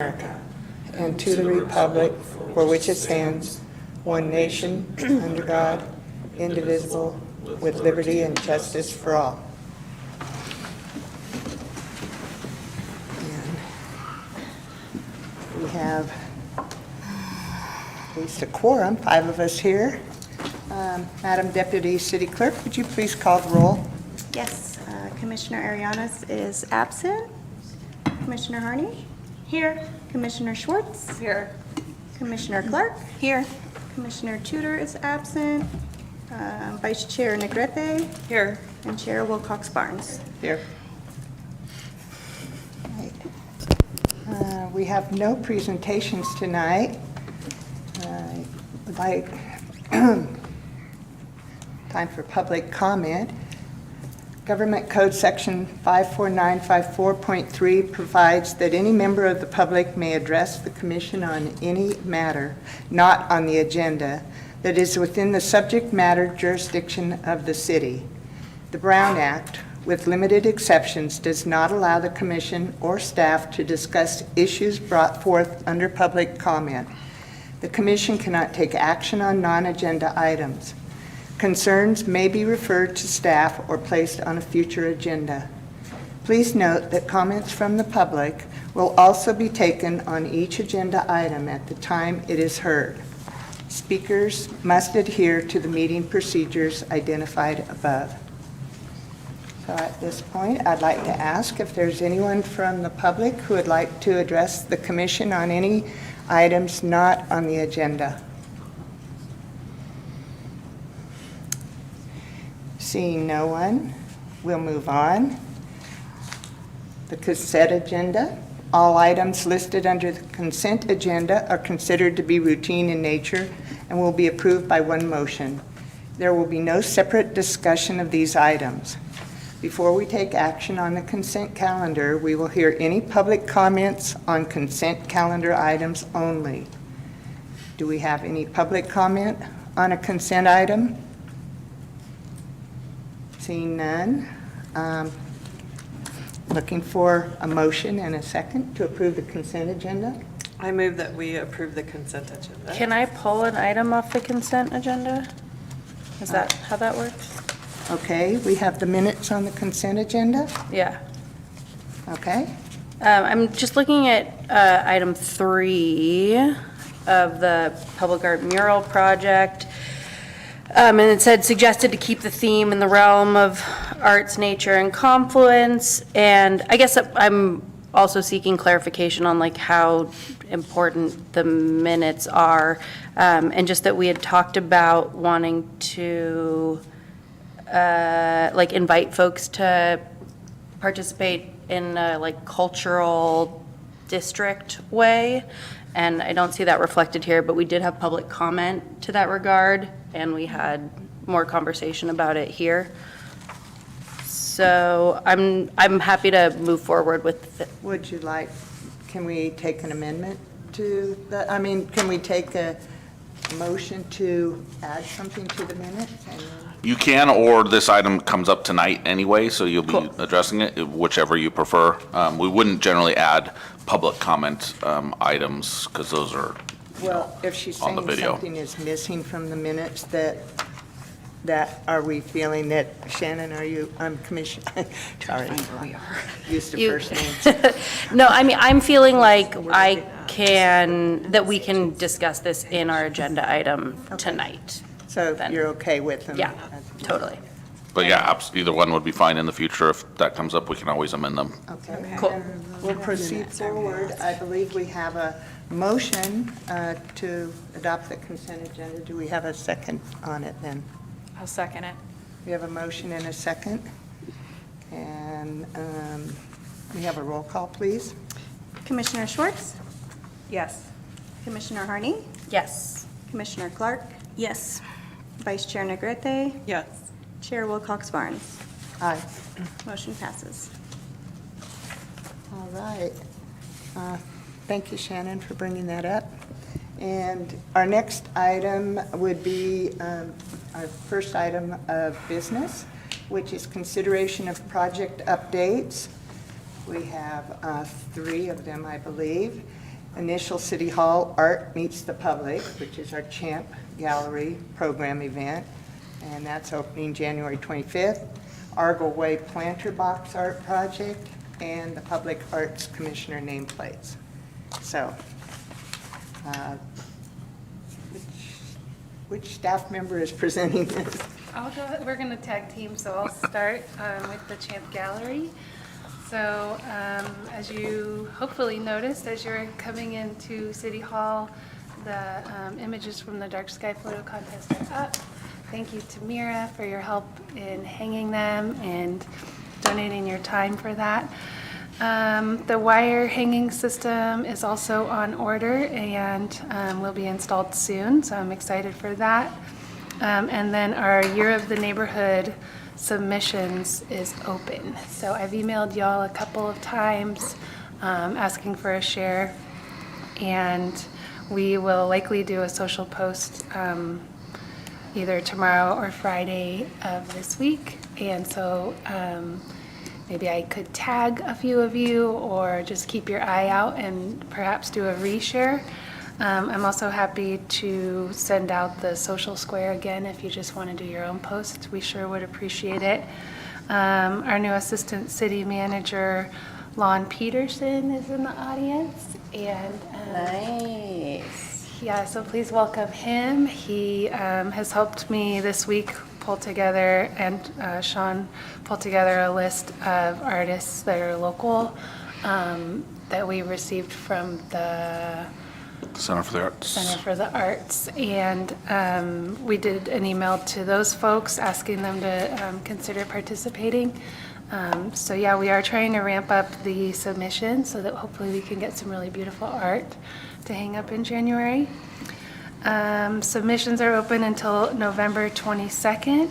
America, and to the republic for which it stands, one nation, under God, indivisible, with liberty and justice for all. And we have at least a quorum, 5 of us here. Madam Deputy City Clerk, would you please call the roll? Yes, Commissioner Arianes is absent. Commissioner Harney? Here. Commissioner Schwartz? Here. Commissioner Clark? Here. Commissioner Tudor is absent. Vice Chair Negrete? Here. And Chair Wilcox Barnes? Here. We have no presentations tonight. Time for public comment. Government Code Section 54954.3 provides that any member of the public may address the commission on any matter not on the agenda that is within the subject matter jurisdiction of the city. The Brown Act, with limited exceptions, does not allow the commission or staff to discuss issues brought forth under public comment. The commission cannot take action on non-agenda items. Concerns may be referred to staff or placed on a future agenda. Please note that comments from the public will also be taken on each agenda item at the time it is heard. Speakers must adhere to the meeting procedures identified above. So at this point, I'd like to ask if there's anyone from the public who would like to address the commission on any items not on the agenda. Seeing no one, we'll move on. The consent agenda. All items listed under the consent agenda are considered to be routine in nature and will be approved by one motion. There will be no separate discussion of these items. Before we take action on the consent calendar, we will hear any public comments on consent calendar items only. Do we have any public comment on a consent item? Seeing none, looking for a motion and a second to approve the consent agenda. I move that we approve the consent agenda. Can I pull an item off the consent agenda? Is that how that works? Okay, we have the minutes on the consent agenda. Yeah. Okay, I'm just looking at item 3 of the public art mural project. And it said suggested to keep the theme in the realm of arts, nature, and confluence. And I guess I'm also seeking clarification on like how important the minutes are. And just that we had talked about wanting to like invite folks to participate in a like cultural district way. And I don't see that reflected here, but we did have public comment to that regard, and we had more conversation about it here. So I'm happy to move forward with it. would you like, can we take an amendment to that? I mean, can we take a motion to add something to the minutes? You can, or this item comes up tonight anyway, so you'll be Cool. addressing it, whichever you prefer. We wouldn't generally add public comment items, because those are, Well, if she's on the saying video. something is missing from the minutes, that are we feeling that, Shannon, are you, I'm Commissioner, sorry. Used to You- first names. No, I mean, I'm feeling like that we can discuss this in our agenda item tonight. So Then. you're okay with them? Yeah, totally. but yeah, either one would be fine in the future. If that comes up, we can always amend them. Okay. Cool. We'll proceed forward. I believe we have a motion to adopt the consent agenda. Do we have a second on it then? I'll second it. We have a motion and a second. And we have a roll call, please. Commissioner Schwartz? Yes. Commissioner Harney? Yes. Commissioner Clark? Yes. Vice Chair Negrete? Yes. Chair Wilcox Barnes? Aye. Motion passes. All right. Thank you, Shannon, for bringing that up. And our next item would be our first item of business, which is consideration of project updates. We have 3 of them, I believe. Initial City Hall Art Meets the Public, which is our Champ Gallery program event, and that's opening January 25th. Argyle Way Planter Box Art Project, and the Public Arts Commissioner nameplates. So, which staff member is presenting this? I'll go, we're going to tag team, so I'll start with the Champ Gallery. So as you hopefully noticed, as you're coming into City Hall, the images from the Dark Sky Photo Contest are up. Thank you to Mira for your help in hanging them and donating your time for that. The wire hanging system is also on order and will be installed soon, so I'm excited for that. And then our Year of the Neighborhood submissions is open. So I've emailed y'all a couple of times asking for a share, and we will likely do a social post either tomorrow or Friday of this week. And so maybe I could tag a few of you or just keep your eye out and perhaps do a reshare. I'm also happy to send out the social square again if you just want to do your own post. We sure would appreciate it. Our new Assistant City Manager, Lon Peterson, is in the audience. And Nice. yeah, so please welcome him. He has helped me this week pull together, and Sean pull together a list of artists that are local that we received from the Center for the Arts. Center for the Arts. And we did an email to those folks asking them to consider participating. So yeah, we are trying to ramp up the submission so that hopefully we can get some really beautiful art to hang up in January. Submissions are open until November 22nd.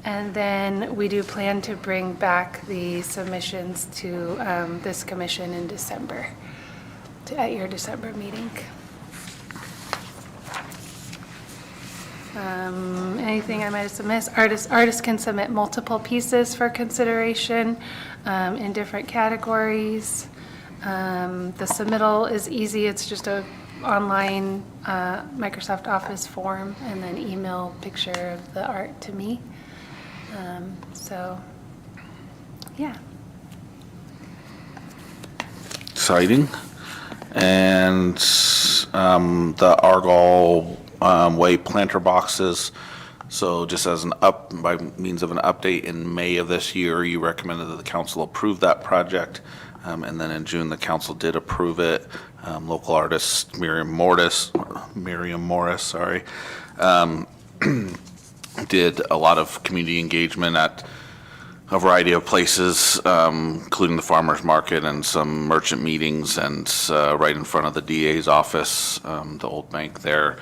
And then we do plan to bring back the submissions to this commission in December, at your December meeting. Anything I might have missed? Artists can submit multiple pieces for consideration in different categories. The submittal is easy. It's just a online Microsoft Office form and then email picture of the art to me. So, yeah. Exciting. And the Argyle Way planter boxes. So just as by means of an update, in May of this year, you recommended that the council approve that project. And then in June, the council did approve it. Local artist Miriam Morris, did a lot of community engagement at a variety of places, including the farmers market and some merchant meetings, and right in front of the DA's office, the old bank there,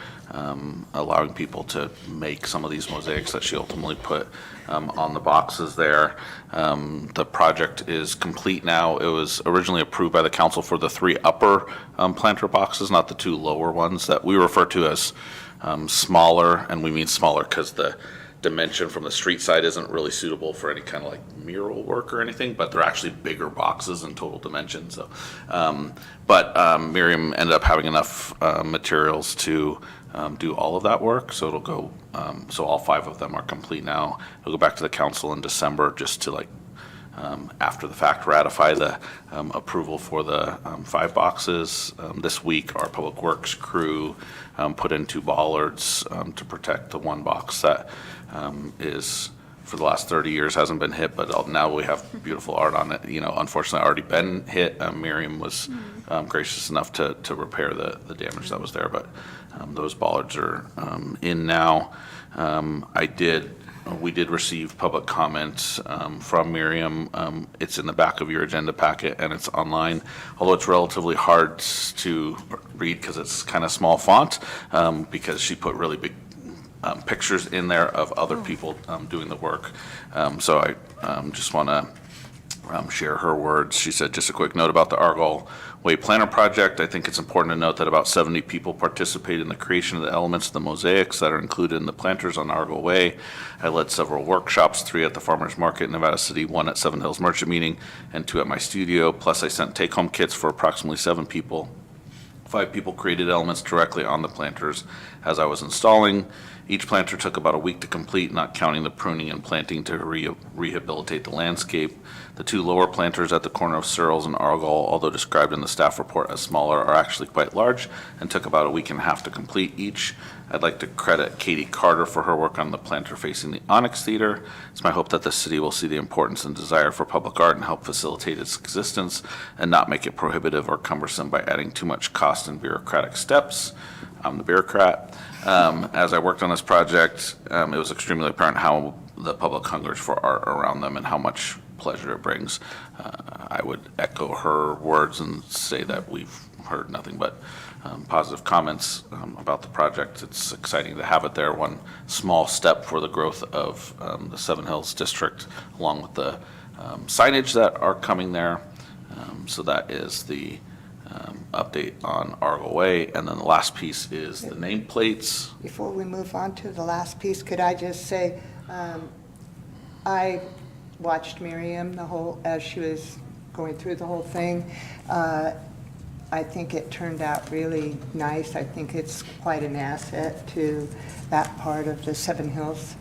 allowing people to make some of these mosaics that she ultimately put on the boxes there. The project is complete now. It was originally approved by the council for the 3 upper planter boxes, not the 2 lower ones that we refer to as smaller, and we mean smaller because the dimension from the street side isn't really suitable for any kind of like mural work or anything, but they're actually bigger boxes in total dimension. So, but Miriam ended up having enough materials to do all of that work. So it'll go, so all 5 of them are complete now. It'll go back to the council in December just to like, after the fact, ratify the approval for the 5 boxes. This week, our public works crew put in 2 bollards to protect the 1 box that is, for the last 30 years, hasn't been hit, but now we have beautiful art on it. You know, unfortunately, already been hit. Miriam was gracious enough to repair the damage that was there, but those bollards are in now. We did receive public comments from Miriam. It's in the back of your agenda packet and it's online, although it's relatively hard to read because it's kind of small font, because she put really big pictures in there of other people doing the work. So I just want to share her words. She said, just a quick note about the Argyle Way Planter Project. I think it's important to note that about 70 people participated in the creation of the elements of the mosaics that are included in the planters on Argyle Way. I led several workshops, 3 at the Farmers Market in Nevada City, 1 at Seven Hills Merchant Meeting, and 2 at my studio. Plus I sent take-home kits for approximately 7 people 5 people created elements directly on the planters as I was installing. Each planter took about a week to complete, not counting the pruning and planting to rehabilitate the landscape. The 2 lower planters at the corner of Searles and Argyle, although described in the staff report as smaller, are actually quite large and took about a week and a half to complete each. I'd like to credit Katie Carter for her work on the planter facing the Onyx Theater. It's my hope that the city will see the importance and desire for public art and help facilitate its existence and not make it prohibitive or cumbersome by adding too much cost and bureaucratic steps. I'm the bureaucrat. As I worked on this project, it was extremely apparent how the public hungers for art around them and how much pleasure it brings. I would echo her words and say that we've heard nothing but positive comments about the project. It's exciting to have it there. One small step for the growth of the Seven Hills District, along with the signage that are coming there. So that is the update on Argyle Way. And then the last piece is the nameplates. Before we move on to the last piece, could I just say, I watched Miriam as she was going through the whole thing. I think it turned out really nice. I think it's quite an asset to that part of the Seven Hills.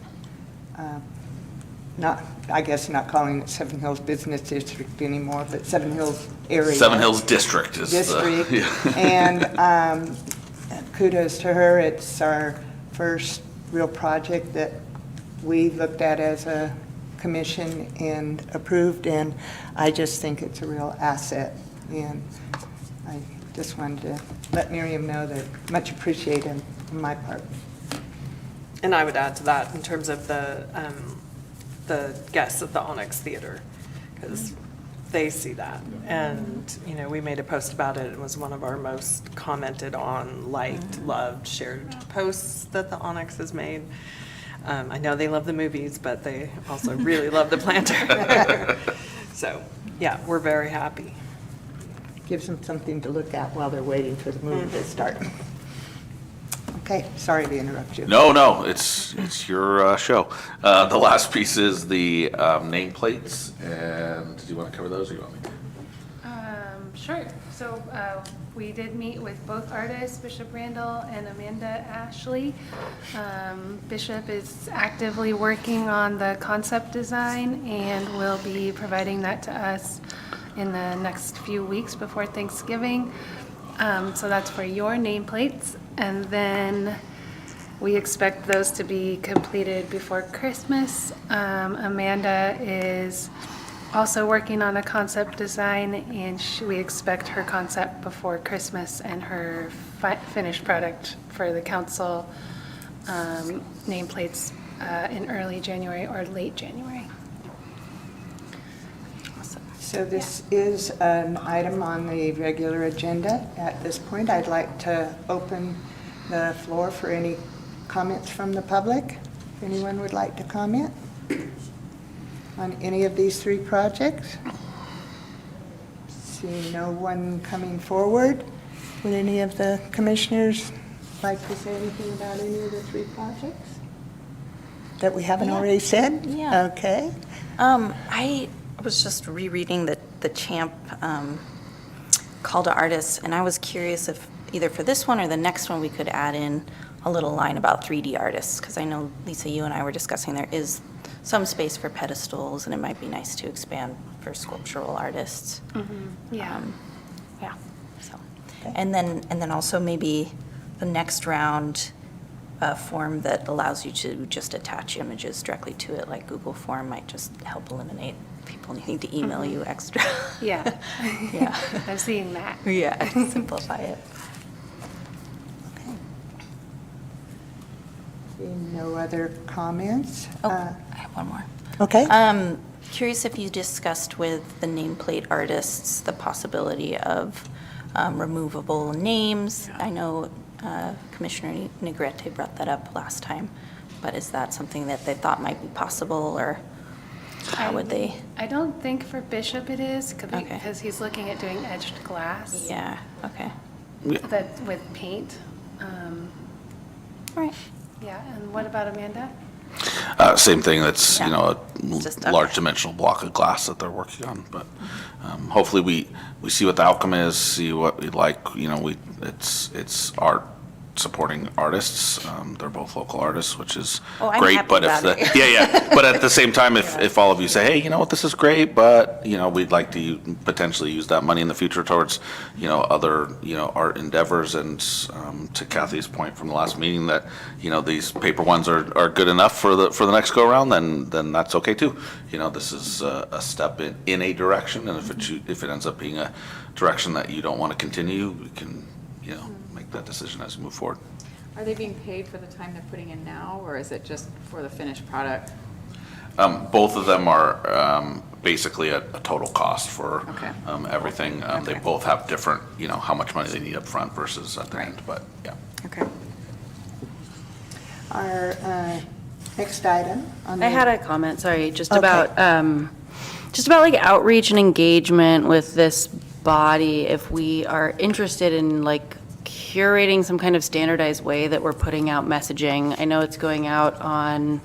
I guess not calling it Seven Hills Business District anymore, but Seven Hills area. Seven Hills District is District. the... Yeah. And kudos to her. It's our first real project that we looked at as a commission and approved, and I just think it's a real asset. And I just wanted to let Miriam know that much appreciated on my part. And I would add to that in terms of the guests at the Onyx Theater, because they see that. And, you know, we made a post about it. It was one of our most commented on, liked, loved, shared posts that the Onyx has made. I know they love the movies, but they also really love the planter. So, yeah, we're very happy. Gives them something to look at while they're waiting for the movie to start. Okay, sorry to interrupt you. No, it's your show. The last piece is the nameplates. And did you want to cover those or you want me to? Sure. So we did meet with both artists, Bishop Randall and Amanda Ashley. Bishop is actively working on the concept design and will be providing that to us in the next few weeks before Thanksgiving. So that's for your nameplates. And then we expect those to be completed before Christmas. Amanda is also working on a concept design, and we expect her concept before Christmas and her finished product for the council nameplates in early January or late January. So this is an item on the regular agenda. At this point, I'd like to open the floor for any comments from the public. If anyone would like to comment on any of these 3 projects. See no one coming forward. Would any of the commissioners like to say anything about any of the 3 projects that we haven't already said? Yeah. Okay. I was just rereading the CHAMP call to artists, and I was curious if either for this one or the next one we could add in a little line about 3D artists, because I know, Lisa, you and I were discussing there is some space for pedestals, and it might be nice to expand for sculptural artists. Yeah. Yeah. So, and then also maybe the next round, a form that allows you to just attach images directly to it, like Google Form, might just help eliminate people needing to email you extra. Yeah. Yeah. I'm seeing that. Yeah, simplify it. Seeing no other comments? Oh, I have one more. Okay. Curious if you discussed with the nameplate artists the possibility of removable names. I know Commissioner Negrete brought that up last time, but is that something that they thought might be possible, or how would they? I don't think for Bishop it is, Okay. because he's looking at doing edged glass. Yeah, okay. That with paint. All right. Yeah, and what about Amanda? Same thing, that's, you Yeah. know, Just- a large okay. dimensional block of glass that they're working on, but hopefully we see what the outcome is, see what we like, you know, it's art supporting artists. They're both local artists, which is Oh, I'm great. happy But if about it. yeah. But at the same time, if all of you say, hey, you know what, this is great, but you know, we'd like to potentially use that money in the future towards, you know, other, you know, art endeavors. And to Kathy's point from the last meeting, that you know these paper ones are good enough for the next go around, then that's okay too. You know, this is a step in a direction, and if it ends up being a direction that you don't want to continue, we can, you know, make that decision as we move forward. Are they being paid for the time they're putting in now, or is it just for the finished product? Both of them are basically a total cost for Okay. everything. They Okay. both have different, you know, how much money they need up front versus at the Right. end, but yeah. Okay. Our next item on the... I had a comment, sorry, just Okay. about like outreach and engagement with this body, if we are interested in like curating some kind of standardized way that we're putting out messaging. I know it's going out on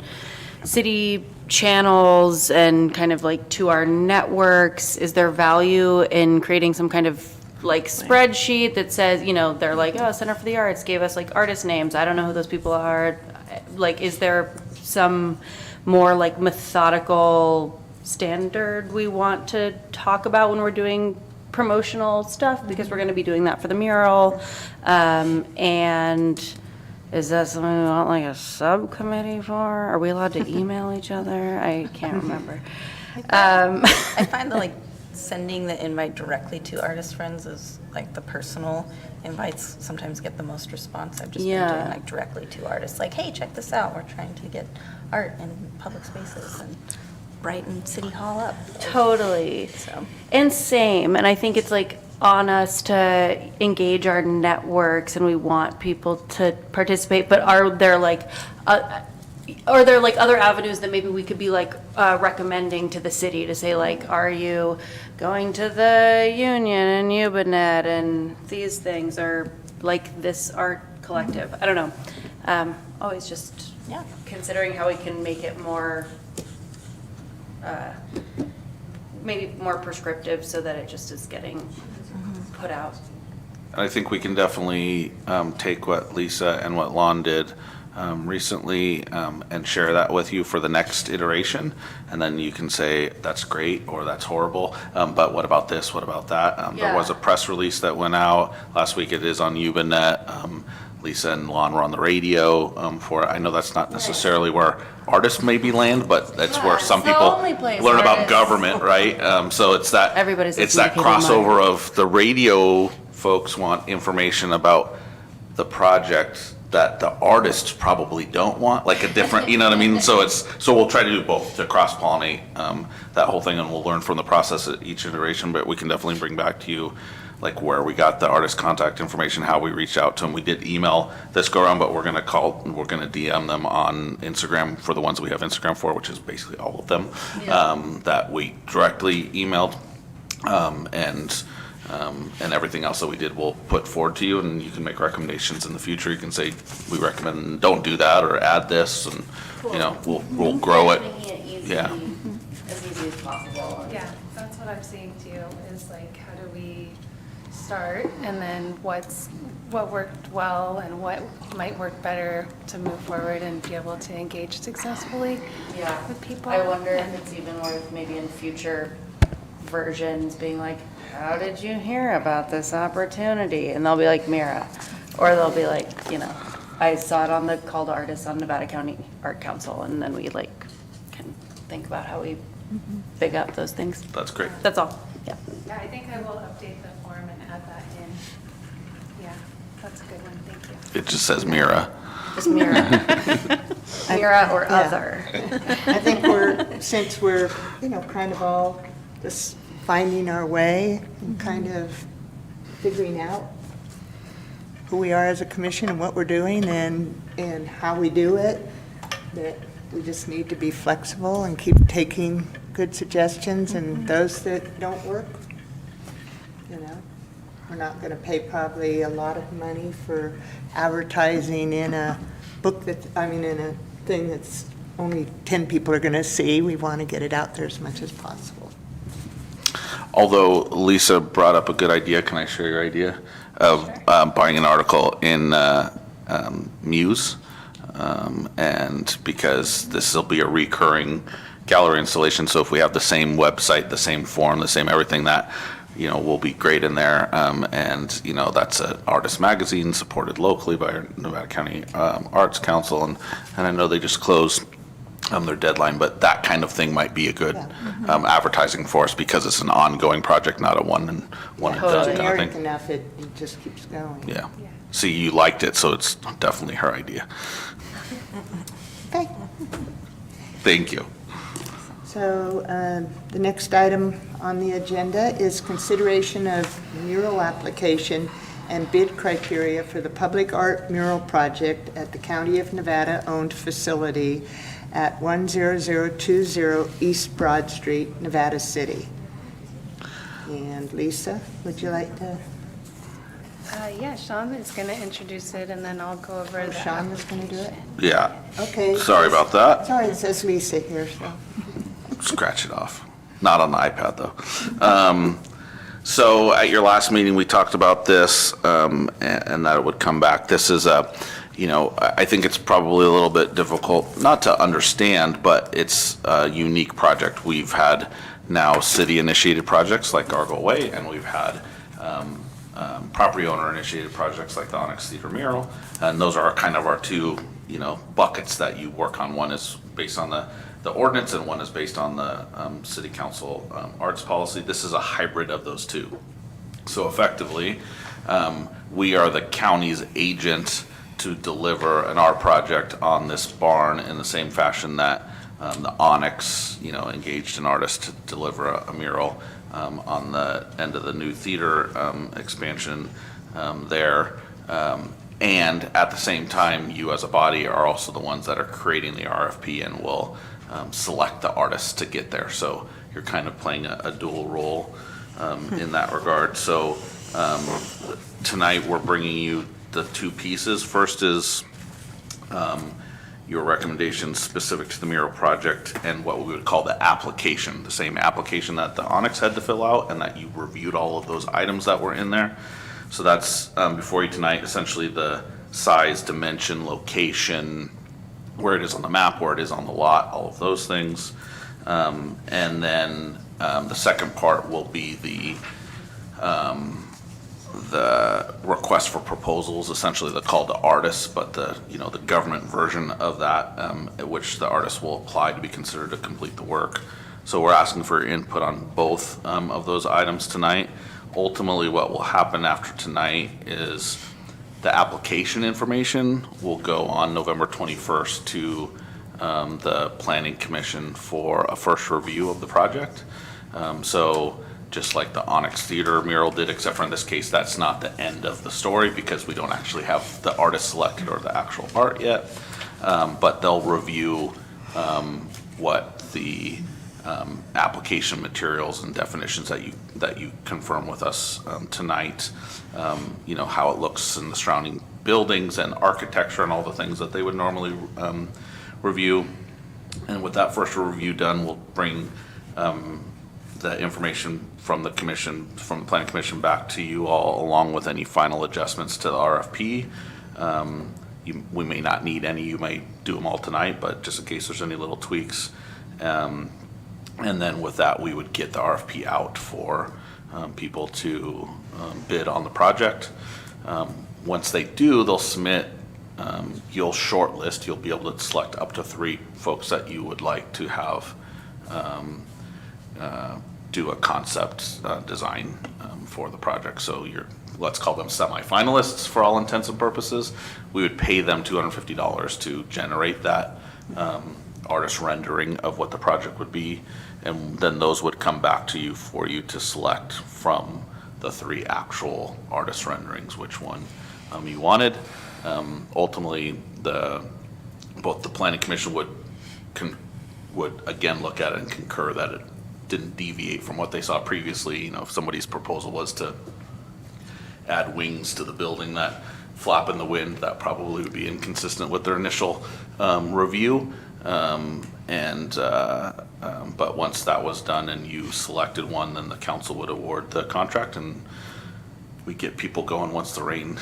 city channels and kind of like to our networks. Is there value in creating some kind of like spreadsheet that says, you know, they're like, oh, Center for the Arts gave us like artist names. I don't know who those people are. Like, is there some more like methodical standard we want to talk about when we're doing promotional stuff? Because we're going to be doing that for the mural. And is that something we want like a subcommittee for? Are we allowed to email each other? I can't remember. I find that like sending the invite directly to artist friends is like the personal invites sometimes get the most response. I've just been Yeah. doing like directly to artists, like, hey, check this out. We're trying to get art in public spaces and brighten City Hall up. Totally. So. And same, and I think it's like on us to engage our networks and we want people to participate, but are there like other avenues that maybe we could be like recommending to the city to say like, are you going to the Union and Ubinet and these things, or like this art collective? I don't know. Always just Yeah. considering how we can make it more maybe more prescriptive so that it just is getting put out. And I think we can definitely take what Lisa and what Lon did recently and share that with you for the next iteration. And then you can say, that's great, or that's horrible, but what about this, what about that? There was a press release that went out last week. It is on Ubinet. Lisa and Lon were on the radio for it. I know that's not necessarily where artists maybe land, but that's where some it's the people only place learn about artists- government, right? So it's that, Everybody's it's that listening to Cable crossover of the radio folks want information about the project that the artists probably don't want, like a different, you know what I mean? So we'll try to do both, to cross-pollinate that whole thing, and we'll learn from the process at each iteration, but we can definitely bring back to you like where we got the artist contact information, how we reached out to them. We did email this go around, but we're gonna DM them on Instagram for the ones we have Instagram for, which is basically all of them, that we directly emailed. And everything else that we did, we'll put forward to you, and you can make recommendations in the future. You can say, we recommend don't do that, or add this, and, you know, we'll grow it. Making it easy, Yeah. as easy as possible. Yeah, that's what I'm seeing too, is like, how do we start, and then what worked well and what might work better to move forward and be able to engage successfully Yeah. with people. I wonder if And- it's even worth maybe in future versions being like, how did you hear about this opportunity? And they'll be like, Mira. Or they'll be like, you know, I saw it on the Call to Artists on Nevada County Art Council, and then we like can think about how we big up those things. That's great. That's all, yeah. Yeah, I think I will update the form and add that in. Yeah, that's a good one, thank you. It just says Mira. Just Mira. Mira or Yeah. other. I think since we're, you know, kind of all just finding our way and kind of figuring out who we are as a commission and what we're doing and how we do it, that we just need to be flexible and keep taking good suggestions, and those that don't work, you know. We're not going to pay probably a lot of money for advertising in a book in a thing that's only 10 people are going to see. We want to get it out there as much as possible. Although Lisa brought up a good idea, can I share your idea of buying an article in Muse? And because this will be a recurring gallery installation, so if we have the same website, the same form, the same everything, that, you know, will be great in there. And, you know, that's an artist magazine supported locally by our Nevada County Arts Council. And I know they just closed their deadline, but that kind of thing might be a good advertising for us, because it's an ongoing project, not a one and done kind of Generic thing. enough, it just keeps going. Yeah. See, you liked it, so it's definitely her idea. Okay. Thank you. So the next item on the agenda is consideration of mural application and bid criteria for the public art mural project at the County of Nevada-owned facility at 10020 East Broad Street, Nevada City. And Lisa, would you like to? Yeah, Sean is going to introduce it, and then I'll go over the. Sean was going to do it? Yeah. Okay. Sorry about that. Sorry, it says Lisa here, so. Scratch it off. Not on the iPad, though. So at your last meeting, we talked about this, and that it would come back. This is you know, I think it's probably a little bit difficult, not to understand, but it's a unique project. We've had now city-initiated projects like Argo Way, and we've had property owner-initiated projects like the Onyx Theater mural. And those are kind of our two, you know, buckets that you work on. One is based on the ordinance, and one is based on the city council arts policy. This is a hybrid of those two. So effectively, we are the county's agent to deliver an art project on this barn in the same fashion that the Onyx, you know, engaged an artist to deliver a mural on the end of the new theater expansion there. And at the same time, you as a body are also the ones that are creating the RFP and will select the artists to get there. So you're kind of playing a dual role in that regard. So tonight we're bringing you the two pieces. First is your recommendations specific to the mural project and what we would call the application, the same application that the Onyx had to fill out, and that you reviewed all of those items that were in there. So that's before you tonight, essentially the size, dimension, location, where it is on the map, where it is on the lot, all of those things. And then the second part will be the request for proposals, essentially the call to artists, but the, you know, the government version of that, at which the artists will apply to be considered to complete the work. So we're asking for input on both of those items tonight. Ultimately, what will happen after tonight is the application information will go on November 21st to the Planning Commission for a first review of the project. So just like the Onyx Theater mural did, except for in this case, that's not the end of the story because we don't actually have the artist selected or the actual art yet. But they'll review what the application materials and definitions that you confirm with us tonight, you know, how it looks in the surrounding buildings and architecture and all the things that they would normally review. And with that first review done, we'll bring the information from the commission, from the Planning Commission, back to you all, along with any final adjustments to the RFP. We may not need any, you may do them all tonight, but just in case there's any little tweaks. And then with that, we would get the RFP out for people to bid on the project. Once they do, they'll submit, you'll shortlist, you'll be able to select up to 3 folks that you would like to have do a concept design for the project. So let's call them semi-finalists for all intents and purposes. We would pay them $250 to generate that artist rendering of what the project would be, and then those would come back to you for you to select from the 3 actual artist renderings which one you wanted. Ultimately, both the Planning Commission would again look at it and concur that it didn't deviate from what they saw previously. You know, if somebody's proposal was to add wings to the building that flap in the wind, that probably would be inconsistent with their initial review. But once that was done and you selected one, then the council would award the contract, and we get people going once the rain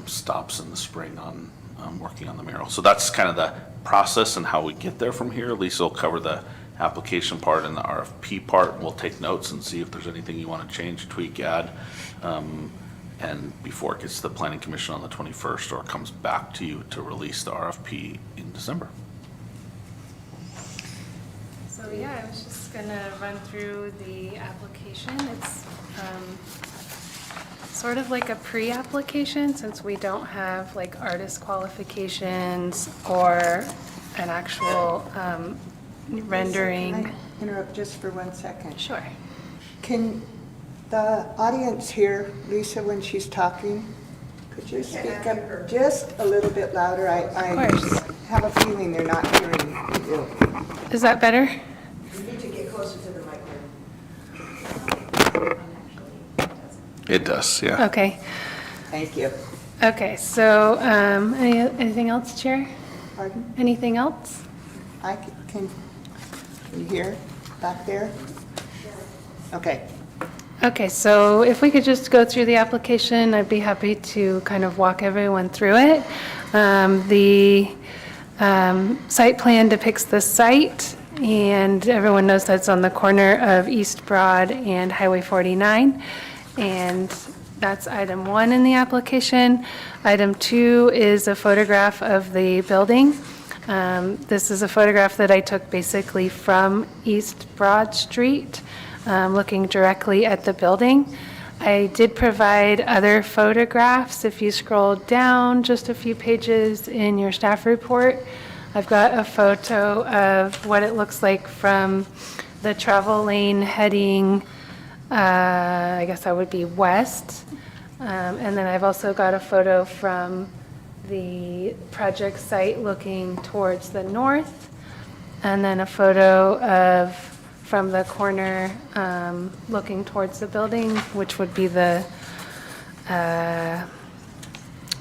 stops in the spring on working on the mural. So that's kind of the process and how we get there from here. Lisa will cover the application part and the RFP part. We'll take notes and see if there's anything you want to change, tweak, add. And before it gets to the planning commission on the 21st, or it comes back to you to release the RFP in December. So yeah, I was just gonna run through the application. It's sort of like a pre-application, since we don't have like artist qualifications or an actual rendering. Can I interrupt just for 1 second? Sure. Can the audience hear Lisa when she's talking? Could you speak up just a little bit louder? I Of course. have a feeling they're not hearing you. Is that better? You need to get closer to the microphone. It does, yeah. Okay. Thank you. Okay, so anything else, Chair? Pardon? Anything else? Can you hear back there? Okay. Okay, so if we could just go through the application, I'd be happy to kind of walk everyone through it. The site plan depicts the site, and everyone knows that's on the corner of East Broad and Highway 49. And that's item 1 in the application. Item 2 is a photograph of the building. This is a photograph that I took basically from East Broad Street, looking directly at the building. I did provide other photographs. If you scroll down just a few pages in your staff report, I've got a photo of what it looks like from the travel lane heading, I guess that would be west. And then I've also got a photo from the project site looking towards the north. And then a photo of from the corner looking towards the building, which would be the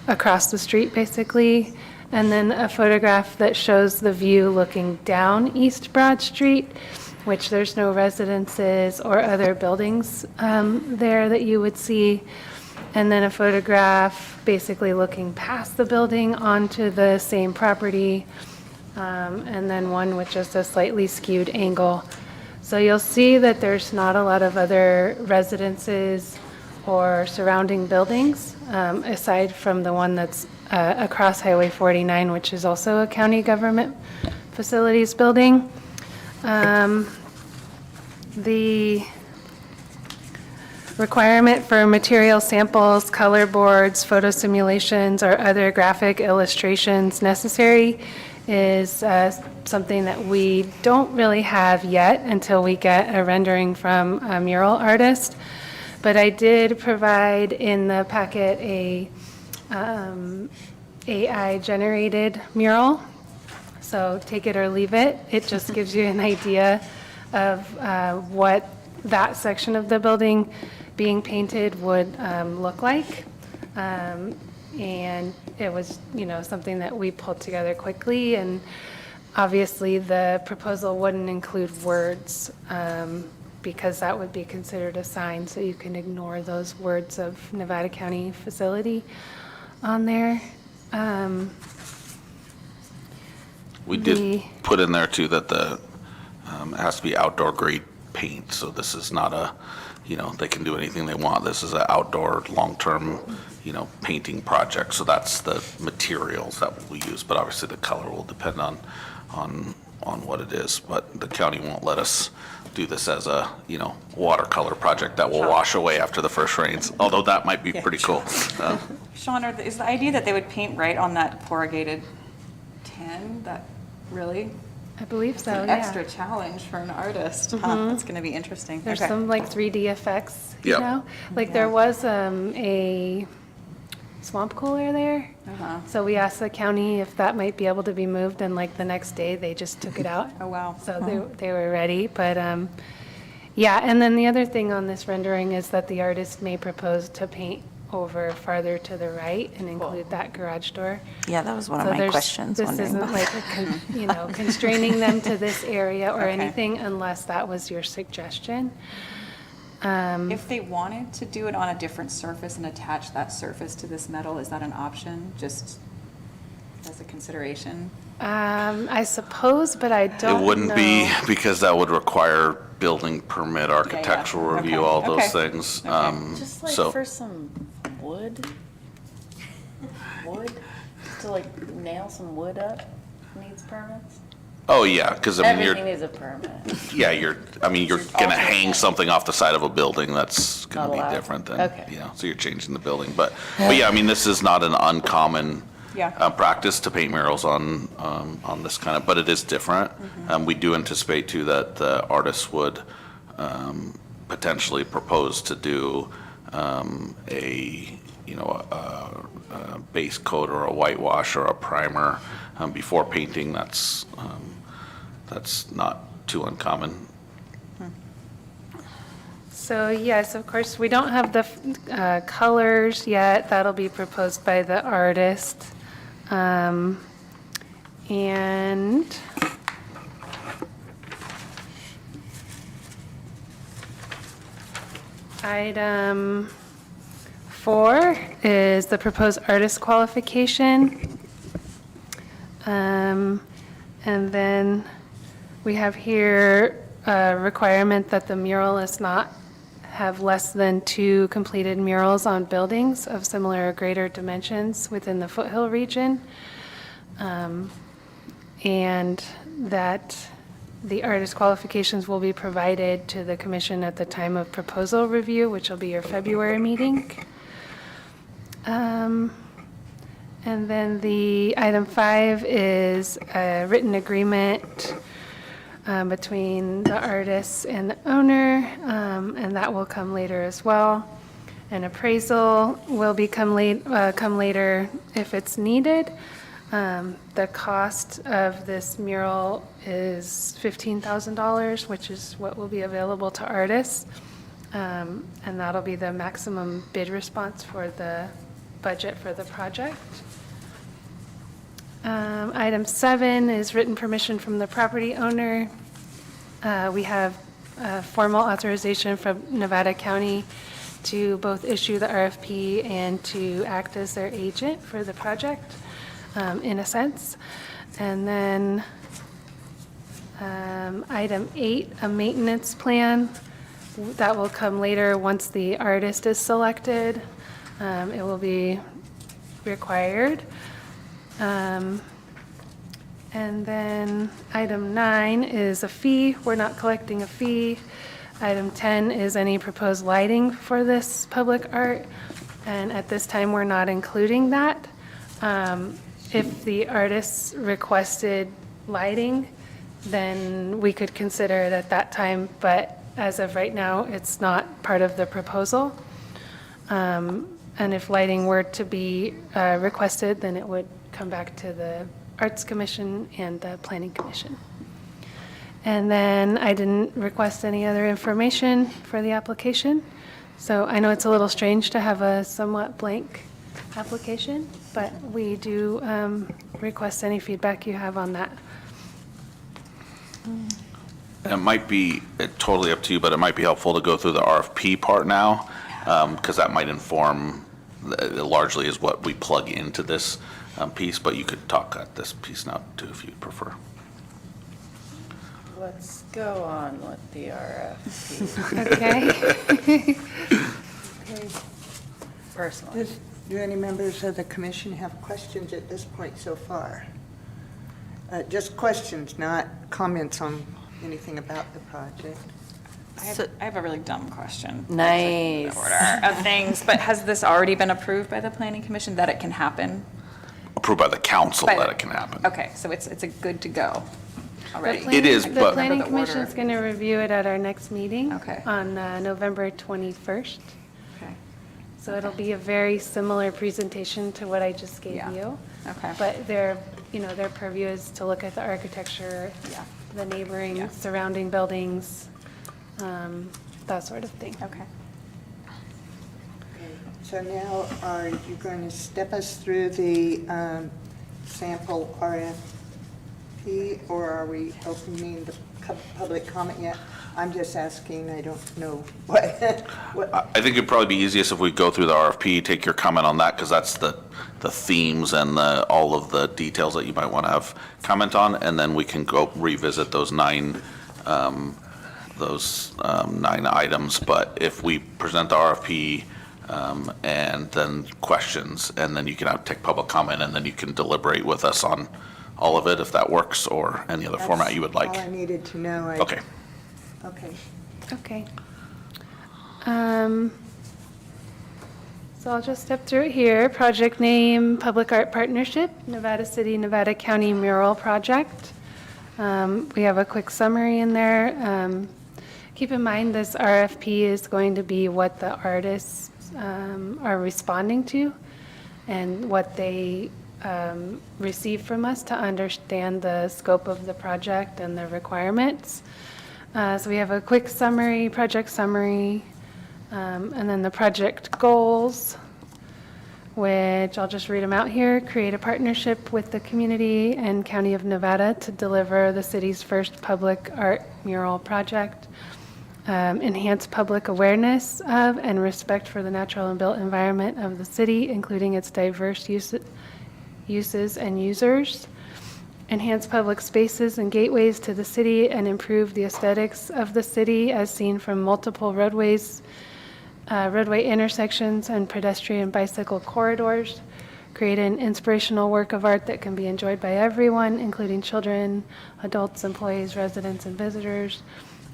across the street basically. And then a photograph that shows the view looking down East Broad Street, which there's no residences or other buildings there that you would see. And then a photograph basically looking past the building onto the same property. And then one with just a slightly skewed angle. So you'll see that there's not a lot of other residences or surrounding buildings, aside from the one that's across Highway 49, which is also a county government facilities building. The requirement for material samples, color boards, photo simulations, or other graphic illustrations necessary is something that we don't really have yet until we get a rendering from a mural artist. But I did provide in the packet a AI-generated mural. So take it or leave it. It just gives you an idea of what that section of the building being painted would look like. And it was, something that we pulled together quickly. And obviously, the proposal wouldn't include words because that would be considered a sign. So you can ignore those words of Nevada County facility on there. We did put in there too that it has to be outdoor grade paint. So this is not they can do anything they want. This is an outdoor, long-term, painting project. So that's the materials that we use. But obviously the color will depend on what it is. But the county won't let us do this as a, watercolor project that will wash away after the first rains. Although that might be pretty cool. Sean, is the idea that they would paint right on that corrugated tin? That really I believe so, an yeah. extra challenge for an artist. That's going to be interesting. There's Okay. some 3D effects, Yep. There was a swamp cooler there. So we asked the county if that might be able to be moved, and the next day, they just took it out. Oh, wow. So they were ready, but, yeah, and then the other thing on this rendering is that the artist may propose to paint over farther to the right and include that garage door. Yeah, that was one of So my there's- questions, This wondering isn't about. like, constraining them to this area or Okay. anything unless that was your suggestion. If they wanted to do it on a different surface and attach that surface to this metal, is that an option, just as a consideration? I suppose, but I don't It know. wouldn't be, because that would require building permit, architectural review, Okay. all those Okay. things. Okay. Just like So- for some wood, to like nail some wood up needs permits? Oh, yeah, because I mean, Everything you're, needs a permit. yeah, you're gonna hang something off the side of a building, that's Not gonna be allowed. different than, Okay. so you're changing the building. But yeah, I mean, this is not an uncommon Yeah. practice to paint murals on this kind of, but it is different. We do anticipate too that the artists would potentially propose to do a base coat or a whitewash or a primer before painting. That's not too uncommon. So yes, of course, we don't have the colors yet. That'll be proposed by the artist. And item 4 is the proposed artist qualification. And then we have here a requirement that the muralist not have less than 2 completed murals on buildings of similar or greater dimensions within the foothill region. And that the artist qualifications will be provided to the commission at the time of proposal review, which will be your February meeting. And then the item 5 is a written agreement between the artist and the owner, and that will come later as well. An appraisal will come later if it's needed. The cost of this mural is $15,000, which is what will be available to artists. And that'll be the maximum bid response for the budget for the project. Item 7 is written permission from the property owner. We have formal authorization from Nevada County to both issue the RFP and to act as their agent for the project, in a sense. And then item 8, a maintenance plan. That will come later once the artist is selected. It will be required. And then item 9 is a fee. We're not collecting a fee. Item 10 is any proposed lighting for this public art. And at this time, we're not including that. If the artists requested lighting, then we could consider it at that time. But as of right now, it's not part of the proposal. And if lighting were to be requested, then it would come back to the Arts Commission and the Planning Commission. And then I didn't request any other information for the application. So I know it's a little strange to have a somewhat blank application, but we do request any feedback you have on that. And it might be totally up to you, but it might be helpful to go through the RFP part now, because that might inform, largely is what we plug into this piece, but you could talk at this piece now too if you'd prefer. Let's go on with the RFP. Okay? Personally. Do any members of the commission have questions at this point so far? Just questions, not comments on anything about the project. I have a really dumb question. Nice. Order of things, but has this already been approved by the planning commission that it can happen? Approved by the council By that the- it can happen. Okay, so it's a good to go already. It is, The but- Planning Remember the order. Commission's going to review it at our next meeting. Okay. On November 21st. Okay. So it'll be a very similar presentation to what I just gave Yeah. you. Okay. But their purview is to look at the architecture, Yeah. the neighboring Yeah. surrounding buildings, that sort of thing. Okay. So now, are you going to step us through the sample RFP, or are we opening the public comment yet? I'm just asking, I don't know what. I think it'd probably be easiest if we go through the RFP, take your comment on that, because that's the themes and all of the details that you might want to have comment on, and then we can go revisit those nine items. But if we present the RFP and then questions, and then you can take public comment, and then you can deliberate with us on all of it, if that works, or any other format you would like. All I needed to know. Okay. Okay. Okay. So I'll just step through it here. Project name, Public Art Partnership, Nevada City, Nevada County Mural Project. We have a quick summary in there. Keep in mind, this RFP is going to be what the artists are responding to and what they receive from us to understand the scope of the project and the requirements. So we have a quick summary, project summary, and then the project goals, which I'll just read them out here. Create a partnership with the community and County of Nevada to deliver the city's first public art mural project. Enhance public awareness of and respect for the natural and built environment of the city, including its diverse uses and users. Enhance public spaces and gateways to the city and improve the aesthetics of the city as seen from multiple roadways, roadway intersections, and pedestrian bicycle corridors. Create an inspirational work of art that can be enjoyed by everyone, including children, adults, employees, residents, and visitors.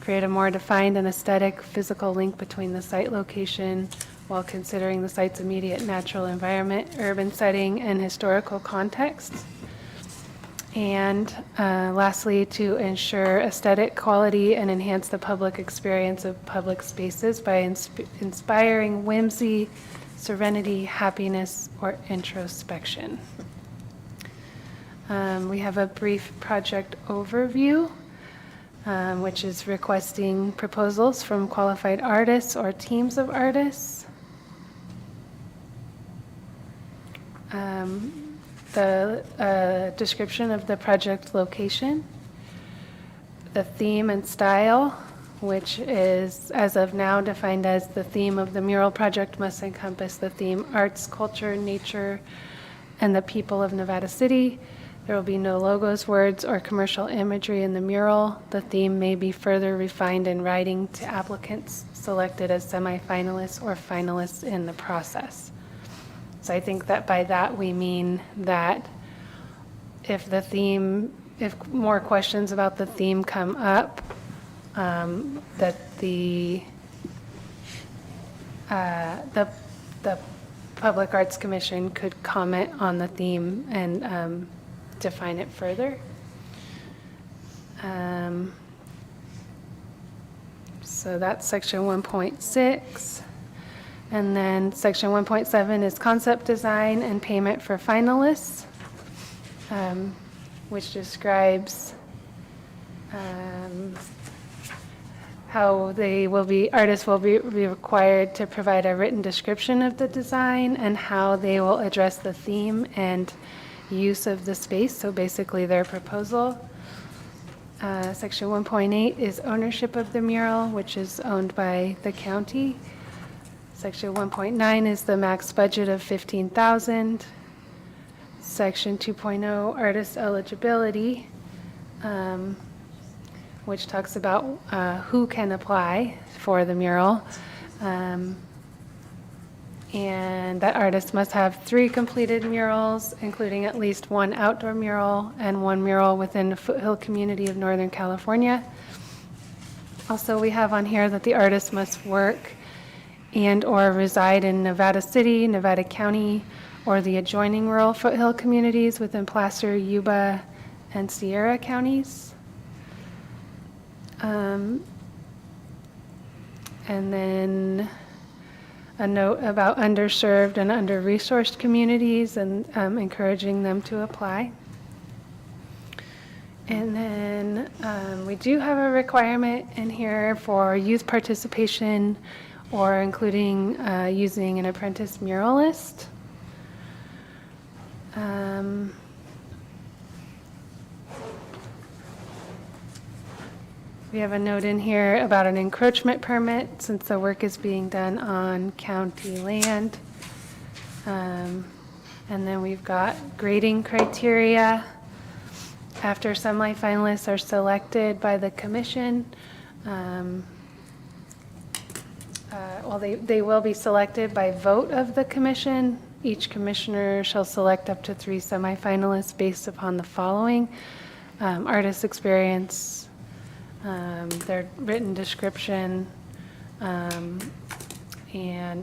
Create a more defined and aesthetic physical link between the site location while considering the site's immediate natural environment, urban setting, and historical context. And lastly, to ensure aesthetic quality and enhance the public experience of public spaces by inspiring whimsy, serenity, happiness, or introspection. We have a brief project overview, which is requesting proposals from qualified artists or teams of artists. The description of the project location, the theme and style, which is, as of now, defined as the theme of the mural project must encompass the theme arts, culture, nature, and the people of Nevada City. There will be no logos, words, or commercial imagery in the mural. The theme may be further refined in writing to applicants selected as semifinalists or finalists in the process. So I think that by that we mean that if more questions about the theme come up, that the Public Arts Commission could comment on the theme and define it further. So that's section 1.6. And then section 1.7 is concept design and payment for finalists, which describes how artists will be required to provide a written description of the design and how they will address the theme and use of the space, so basically their proposal. Section 1.8 is ownership of the mural, which is owned by the county. Section 1.9 is the max budget of $15,000. Section 2.0, artist eligibility, which talks about who can apply for the mural. And that artist must have 3 completed murals, including at least 1 outdoor mural and 1 mural within the foothill community of Northern California. Also, we have on here that the artist must work and/or reside in Nevada City, Nevada County, or the adjoining rural foothill communities within Placer, Yuba, and Sierra counties. And then a note about underserved and under-resourced communities and encouraging them to apply. And then we do have a requirement in here for youth participation or including using an apprentice muralist. We have a note in here about an encroachment permit since the work is being done on county land. And then we've got grading criteria. After semifinalists are selected by the commission, well, they will be selected by vote of the commission. Each commissioner shall select up to 3 semifinalists based upon the following: artist experience, their written description, and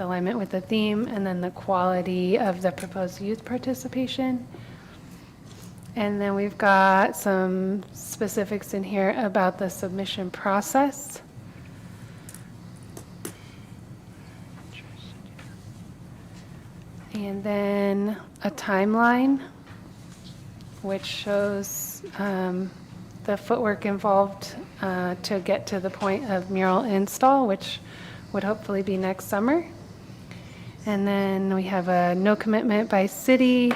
alignment with the theme, and then the quality of the proposed youth participation. And then we've got some specifics in here about the submission process. And then a timeline, which shows the footwork involved to get to the point of mural install, which would hopefully be next summer. And then we have a no commitment by city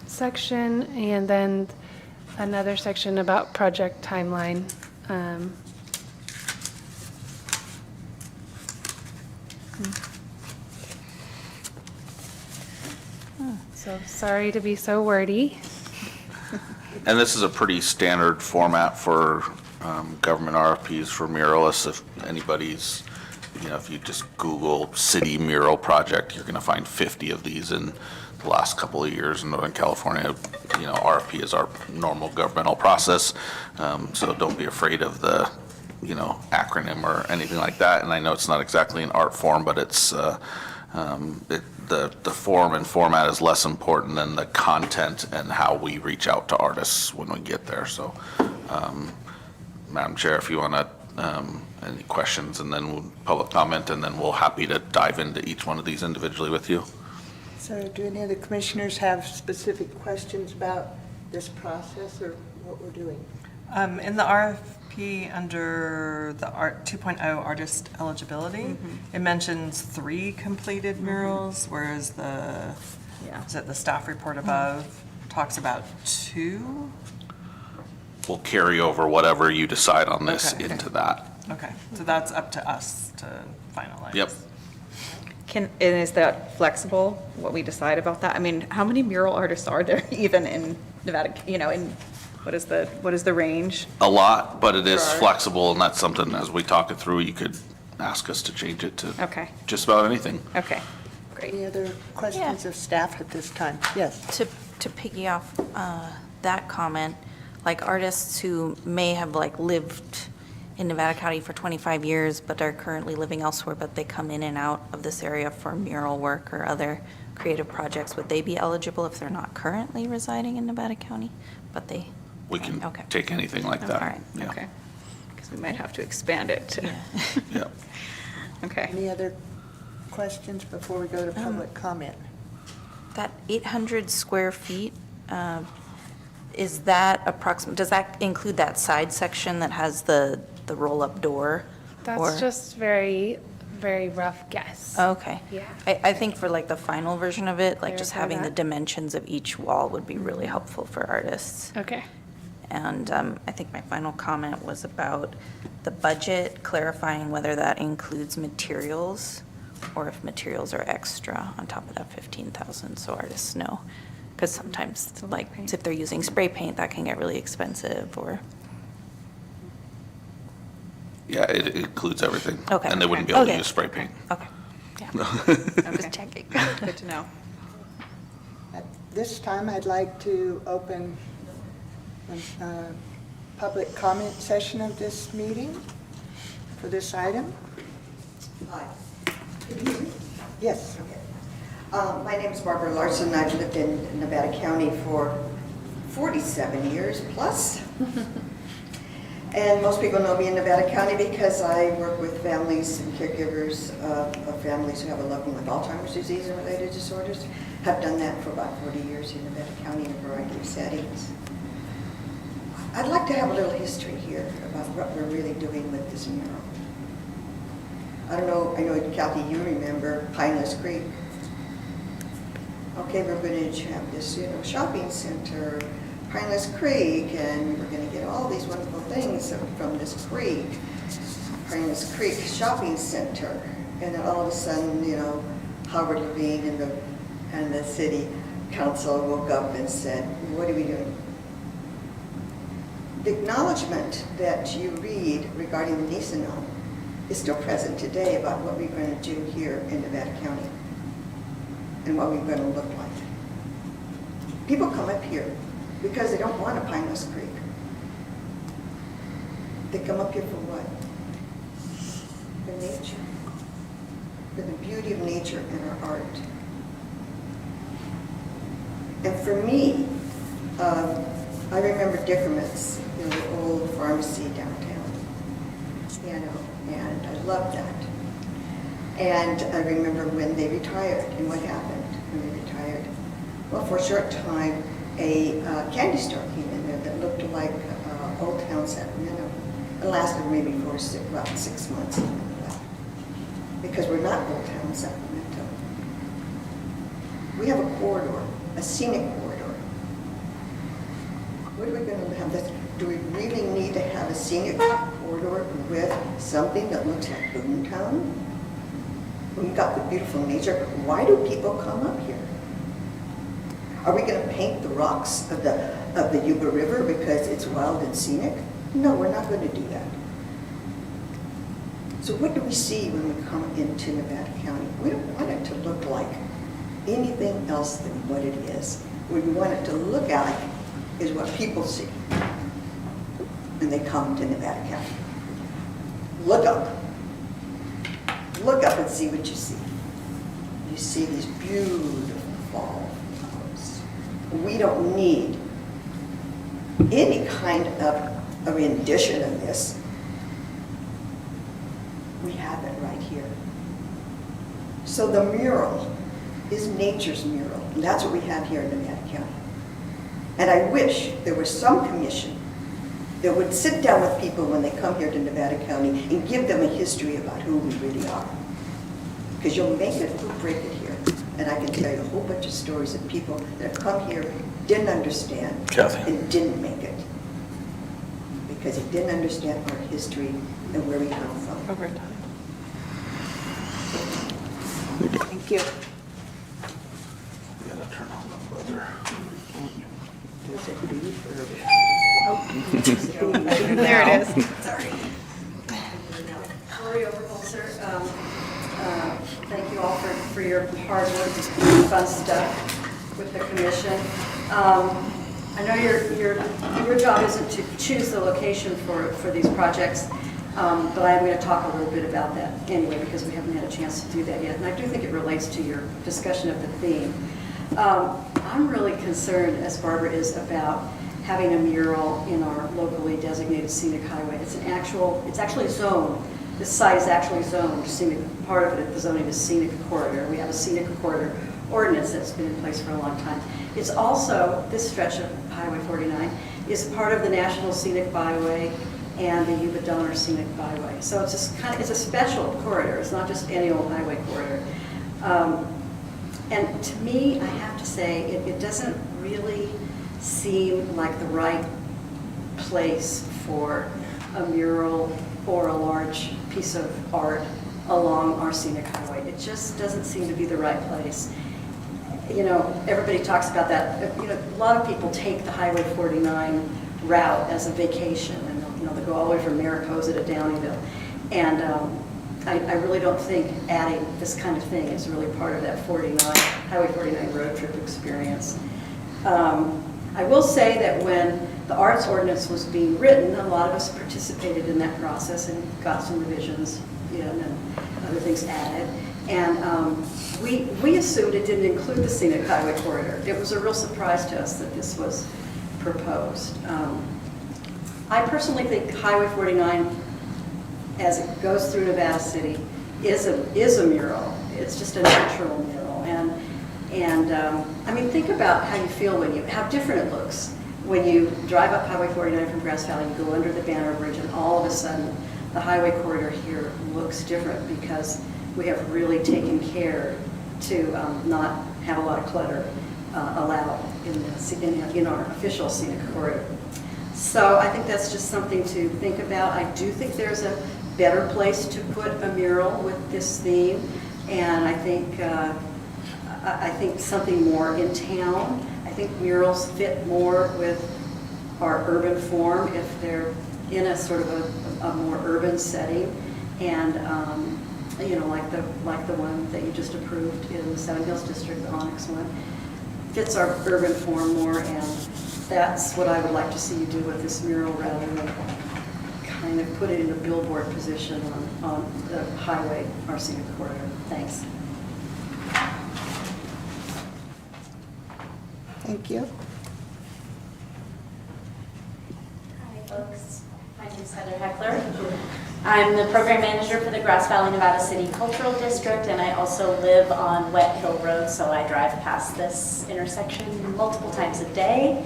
section, and then another section about project timeline. So sorry to be so wordy. And this is a pretty standard format for government RFPs for muralists. If anybody's, if you just Google city mural project, you're going to find 50 of these in the last couple of years in Northern California. RFP is our normal governmental process, so don't be afraid of the, acronym or anything like that. And I know it's not exactly an art form, but it's the form and format is less important than the content and how we reach out to artists when we get there. So, Madam Chair, if you want to, any questions, and then we'll public comment, and then we'll happy to dive into each one of these individually with you. So do any of the commissioners have specific questions about this process or what we're doing? In the RFP under the Art 2.0 artist eligibility, it mentions 3 completed murals, whereas the staff report above talks about 2? We'll carry over whatever you decide on this Okay. into that. Okay, so that's up to us to finalize. Yep. And is that flexible, what we decide about that? I mean, how many mural artists are there even in Nevada, what is the range? A lot, but it is Sure. flexible, and that's something, as we talk it through, you could ask us to change it to Okay. just about anything. Okay, great. Any other questions of staff at this time? Yes. To piggy off that comment, like artists who may have lived in Nevada County for 25 years but are currently living elsewhere, but they come in and out of this area for mural work or other creative projects, would they be eligible if they're not currently residing in Nevada County? But they, We can Okay. take anything like that. all right. Yeah. Okay. Because we might have to expand it to, Yeah. okay. Any other questions before we go to public comment? That 800 square feet, is that approximate, does that include that side section that has the roll-up door? That's Or- just very, very rough guess. Okay. Yeah. I think for the final version of it, just Clarify having the that. dimensions of each wall would be really helpful for artists. Okay. And I think my final comment was about the budget, clarifying whether that includes materials or if materials are extra on top of that 15,000, so artists know. Because sometimes, if they're using spray paint, that can get really expensive, or, Yeah, it includes everything. Okay. And they wouldn't be able to Okay. use spray paint. okay. Yeah, Okay. just checking. Good to know. At this time, I'd like to open a public comment session of this meeting for this item. Hi. Yes. My name is Barbara Larson. I've lived in Nevada County for 47 years plus. And most people know me in Nevada County because I work with families and caregivers of families who have a loved one with Alzheimer's disease and related disorders. Have done that for about 40 years in Nevada County in a variety of settings. I'd like to have a little history here about what we're really doing with this mural. I don't know, I know Kathy, you remember Pineless Creek. Okay, we're going to have this, shopping center, Pineless Creek, and we're going to get all these wonderful things from this creek, Pineless Creek Shopping Center. And then all of a sudden, Howard Levine and the city council woke up and said, what are we doing? The acknowledgement that you read regarding the Nisenone is still present today about what we're going to do here in Nevada County and what we're going to look like. People come up here because they don't want a Pineless Creek. They come up here for what? For nature, for the beauty of nature and our art. And for me, I remember Dickerman's, the old pharmacy downtown, and I loved that. And I remember when they retired and what happened when they retired. Well, for a short time, a candy store came in there that looked like Old Town Sacramento. It lasted maybe for about 6 months, because we're not Old Town Sacramento. We have a corridor, a scenic corridor. What are we going to have this? Do we really need to have a scenic corridor with something that looks like Boomtown? We've got the beautiful nature. Why do people come up here? Are we going to paint the rocks of the Yuba River because it's wild and scenic? No, we're not going to do that. So what do we see when we come into Nevada County? We don't want it to look like anything else than what it is. What we want it to look like is what people see when they come to Nevada County. Look up. Look up and see what you see. You see these beautiful fall flowers. We don't need any kind of a rendition of this. We have it right here. So the mural is nature's mural, and that's what we have here in Nevada County. And I wish there was some commission that would sit down with people when they come here to Nevada County and give them a history about who we really are. Because you'll make it or break it here. And I can tell you a whole bunch of stories of people that have come here, didn't understand, and didn't make it. Because they didn't understand our history and where we come from. Over time. Thank you. There it is. Lori Overholzer, thank you all for your hard work, fun stuff with the commission. I know your job isn't to choose the location for these projects, but I am going to talk a little bit about that anyway because we haven't had a chance to do that yet. And I do think it relates to your discussion of the theme. I'm really concerned, as Barbara is, about having a mural in our locally designated scenic highway. It's actually zoned. This site is actually zoned. Scenic, part of it, the zoning is scenic corridor. We have a scenic corridor ordinance that's been in place for a long time. It's also, this stretch of Highway 49 is part of the National Scenic Byway and the Yuba Donner Scenic Byway. So it's it's a special corridor. It's not just any old highway corridor. And to me, I have to say, it doesn't really seem like the right place for a mural or a large piece of art along our scenic highway. It just doesn't seem to be the right place. Everybody talks about that. A lot of people take the Highway 49 route as a vacation, and they'll go all the way from Mariposa to Downeyville. And I really don't think adding this kind of thing is really part of that Highway 49 road trip experience. I will say that when the arts ordinance was being written, a lot of us participated in that process and got some revisions in and other things added. And we assumed it didn't include the scenic highway corridor. It was a real surprise to us that this was proposed. I personally think Highway 49, as it goes through Nevada City, is a mural. It's just a natural mural. And I mean, think about how you feel how different it looks when you drive up Highway 49 from Grass Valley, you go under the Banner Bridge, and all of a sudden the highway corridor here looks different because we have really taken care to not have a lot of clutter allowed in our official scenic corridor. So I think that's just something to think about. I do think there's a better place to put a mural with this theme, and I think something more in town. I think murals fit more with our urban form if they're in a sort of a more urban setting, and you know, like the one that you just approved in the Seven Hills District, the Onyx one, fits our urban form more, and that's what I would like to see you do with this mural rather than kind of put it in a billboard position on the highway, our scenic corridor. Thanks. Thank you. Hi, folks. My name is Heather Heckler. I'm the program manager for the Grass Valley, Nevada City Cultural District, and I also live on Wet Hill Road, so I drive past this intersection multiple times a day.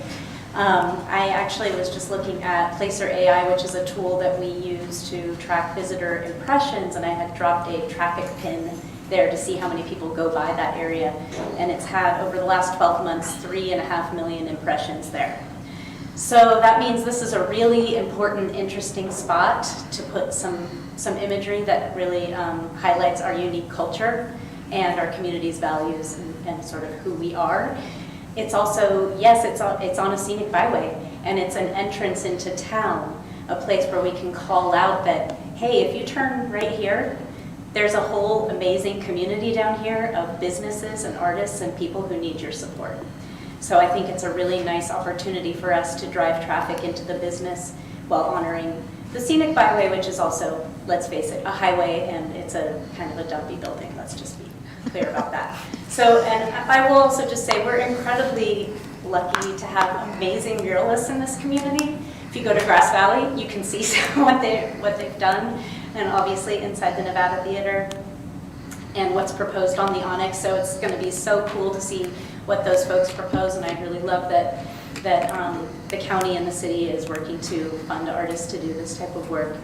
I actually was just looking at Placer AI, which is a tool that we use to track visitor impressions, and I had dropped a traffic pin there to see how many people go by that area, and it's had, over the last 12 months, 3.5 million impressions there. So that means this is a really important, interesting spot to put some imagery that really highlights our unique culture and our community's values and sort of who we are. It's also, yes, it's on a scenic byway, and it's an entrance into town, a place where we can call out that, hey, if you turn right here, there's a whole amazing community down here of businesses and artists and people who need your support. So I think it's a really nice opportunity for us to drive traffic into the business while honoring the scenic byway, which is also, let's face it, a highway, and it's a kind of a dumpy building. Let's just be clear about that. So, and I will also just say we're incredibly lucky to have amazing muralists in this community. If you go to Grass Valley, you can see what they've done, and obviously inside the Nevada Theater and what's proposed on the Onyx. So it's going to be so cool to see what those folks propose, and I really love that the county and the city is working to fund artists to do this type of work.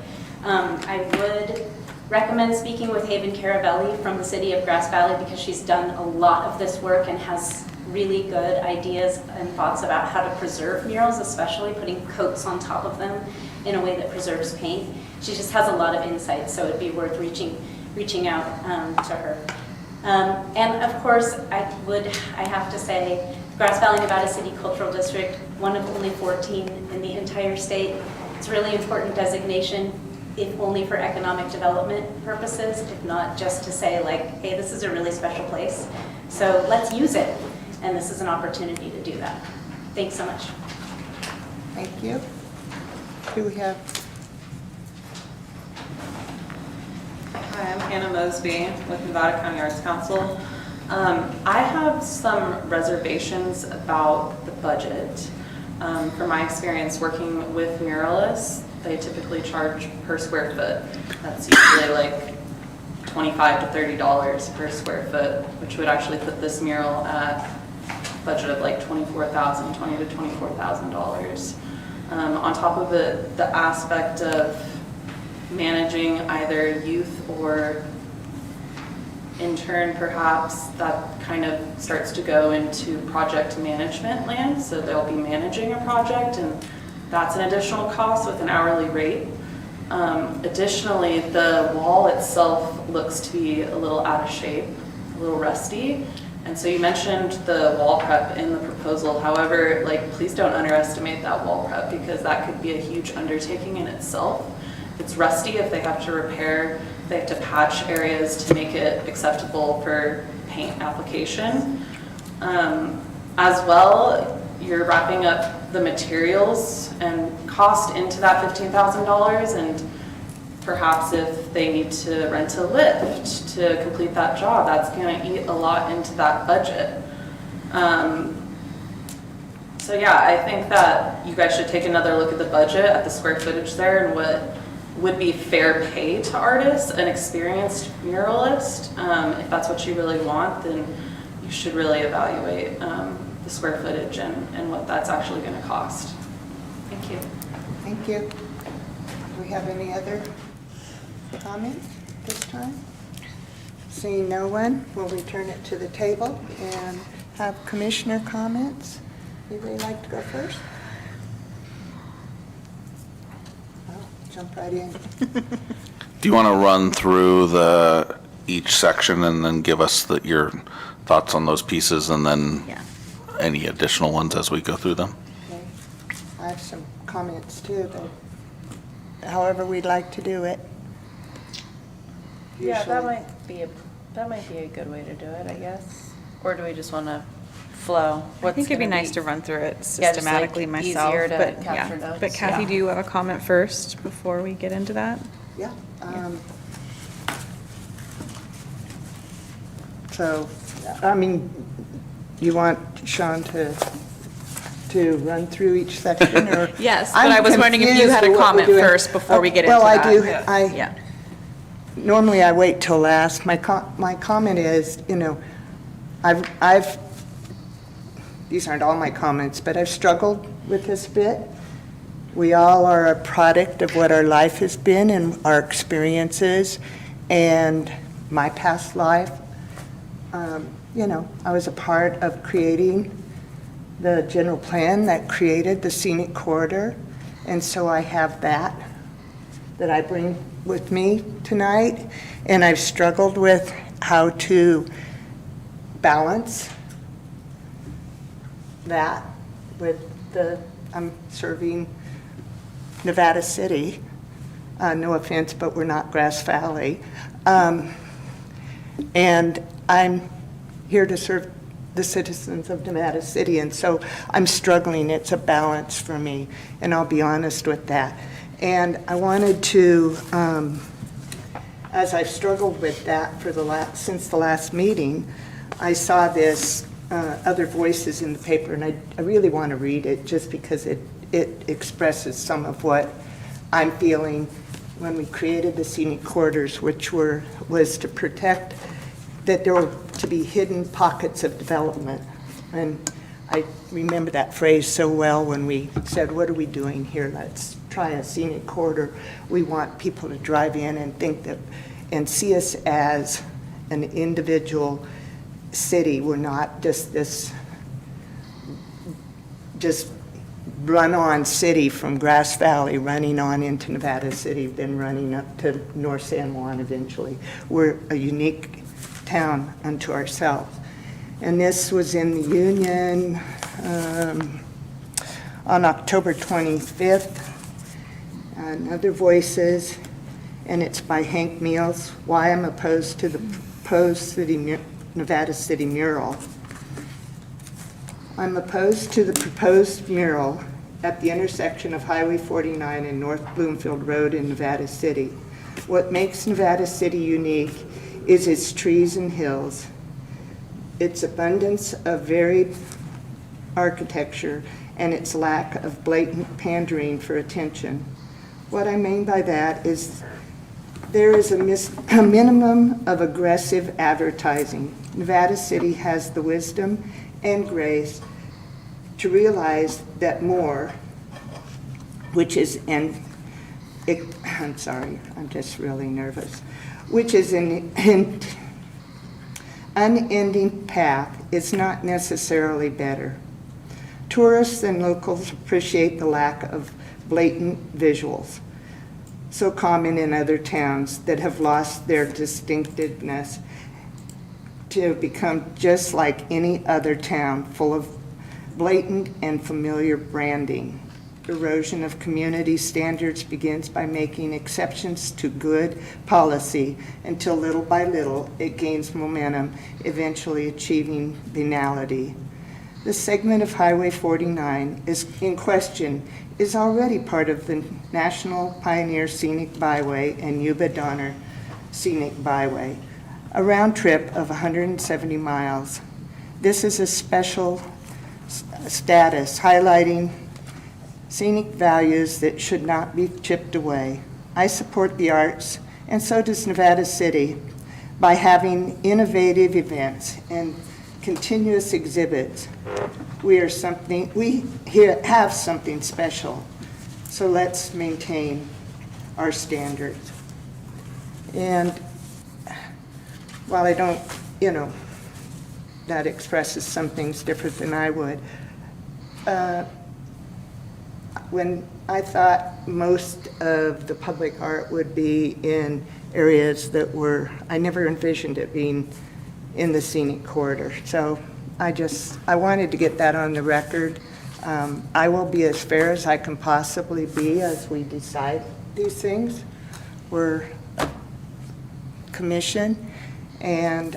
I would recommend speaking with Haven Caravelli from the city of Grass Valley, because she's done a lot of this work and has really good ideas and thoughts about how to preserve murals, especially putting coats on top of them in a way that preserves paint. She just has a lot of insight, so it'd be worth reaching out to her. And of course, I have to say, Grass Valley, Nevada City Cultural District, one of only 14 in the entire state. It's a really important designation, if only for economic development purposes, if not just to say like, hey, this is a really special place. So let's use it. And this is an opportunity to do that. Thanks so much. Thank you. Do we have? Hi, I'm Hannah Mosby with Nevada County Arts Council. I have some reservations about the budget. From my experience working with muralists, they typically charge per square foot. That's usually like $25 to $30 per square foot, which would actually put this mural at a budget of like $20,000 to $24,000. On top of it, the aspect of managing either youth or intern, perhaps, that kind of starts to go into project management land. So they'll be managing a project, and that's an additional cost with an hourly rate. Additionally, the wall itself looks to be a little out of shape, a little rusty. And so you mentioned the wall prep in the proposal. However, like, please don't underestimate that wall prep, because that could be a huge undertaking in itself. It's rusty. If they have to repair, they have to patch areas to make it acceptable for paint application. As well, you're wrapping up the materials and cost into that $15,000, and perhaps if they need to rent a lift to complete that job, that's going to eat a lot into that budget. So yeah, I think that you guys should take another look at the budget, at the square footage there, and what would be fair pay to artists, an experienced muralist. If that's what you really want, then you should really evaluate the square footage and what that's actually going to cost. Thank you. Thank you. Do we have any other comment this time? Seeing no one, we'll return it to the table and have commissioner comments. Anybody like to go first? Well, jump right in. Do you want to run through each section and then give us your thoughts on those pieces and then any additional ones as we go through them? Okay. I have some comments too, but however we'd like to do it. Yeah, that Usually- might be a good way to do it, I guess. Or do we just want to flow? I think it'd be nice to run through it Yeah, just, like, systematically myself. easier to but capture yeah. notes. But Kathy, Yeah. do you have a comment first before we get into that? Yeah. So, I mean, you want Sean to run through each section, or? Yes, but I'm I was wondering if you confused had a with what we're comment doing. first before we get into Well, I that. do. Yeah. Normally I wait till last. My comment is, these aren't all my comments, but I've struggled with this bit. We all are a product of what our life has been and our experiences, and my past life. I was a part of creating the general plan that created the scenic corridor, and so I have that I bring with me tonight, and I've struggled with how to balance that with I'm serving Nevada City. No offense, but we're not Grass Valley. And I'm here to serve the citizens of Nevada City, and so I'm struggling. It's a balance for me, and I'll be honest with that. And I wanted to, as I've struggled with that since the last meeting, I saw this other voices in the paper, and I really want to read it just because it expresses some of what I'm feeling when we created the scenic corridors, which was to protect that there were to be hidden pockets of development. And I remember that phrase so well when we said, what are we doing here? Let's try a scenic corridor. We want people to drive in and think that, and see us as an individual city. We're not just this, just run-on city from Grass Valley, running on into Nevada City, then running up to North San Juan eventually. We're a unique town unto ourselves. And this was in the Union on October 25th. Other voices, and it's by Hank Meals, Why I'm Opposed to the Proposed Nevada City Mural. I'm opposed to the proposed mural at the intersection of Highway 49 and North Bloomfield Road in Nevada City. What makes Nevada City unique is its trees and hills, its abundance of varied architecture, and its lack of blatant pandering for attention. What I mean by that is there is a minimum of aggressive advertising. Nevada City has the wisdom and grace to realize that more, which is I'm sorry, I'm just really nervous, which is an unending path is not necessarily better. Tourists and locals appreciate the lack of blatant visuals, so common in other towns that have lost their distinctiveness to become just like any other town, full of blatant and familiar branding. Erosion of community standards begins by making exceptions to good policy until little by little it gains momentum, eventually achieving banality. The segment of Highway 49 is in question is already part of the National Pioneer Scenic Byway and Yuba Donner Scenic Byway, a round trip of 170 miles. This is a special status highlighting scenic values that should not be chipped away. I support the arts, and so does Nevada City, by having innovative events and continuous exhibits. We have something special, so let's maintain our standards. And while I don't, that expresses some things different than I would. When I thought most of the public art would be in areas that were, I never envisioned it being in the scenic corridor. So I wanted to get that on the record. I will be as fair as I can possibly be as we decide these things. We're a commission, and,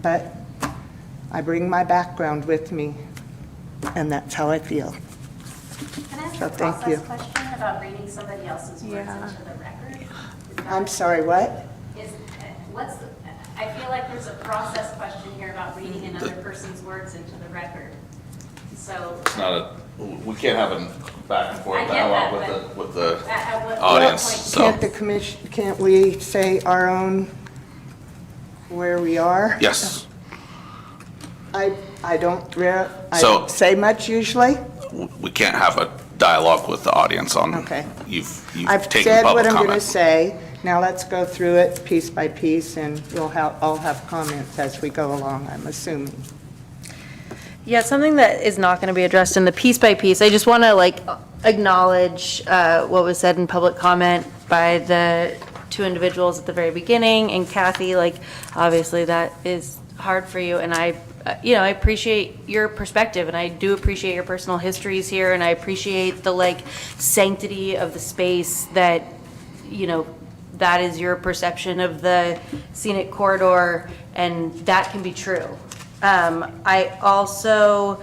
but I bring my background with me, and that's how I feel. Can I ask So a thank you. process question about reading somebody else's words into the record? Is that- I'm sorry, what? I feel like there's a process question here about reading another person's words into the record. So. It's not we can't have a back and I forth get dialogue that, with the At what audience, point- so. Can't the commission, can't we say our own where we are? Yes. I don't So- say much usually. We can't have a dialogue with the audience on. Okay. You've I've taken said public what I'm going to comment. say. Now let's go through it piece by piece, and all have comments as we go along, I'm assuming. Yeah, something that is not going to be addressed in the piece by piece. I just want to acknowledge what was said in public comment by the two individuals at the very beginning, and Kathy, obviously that is hard for you, and I appreciate your perspective, and I do appreciate your personal histories here, and I appreciate the sanctity of the space that, that is your perception of the scenic corridor, and that can be true. I also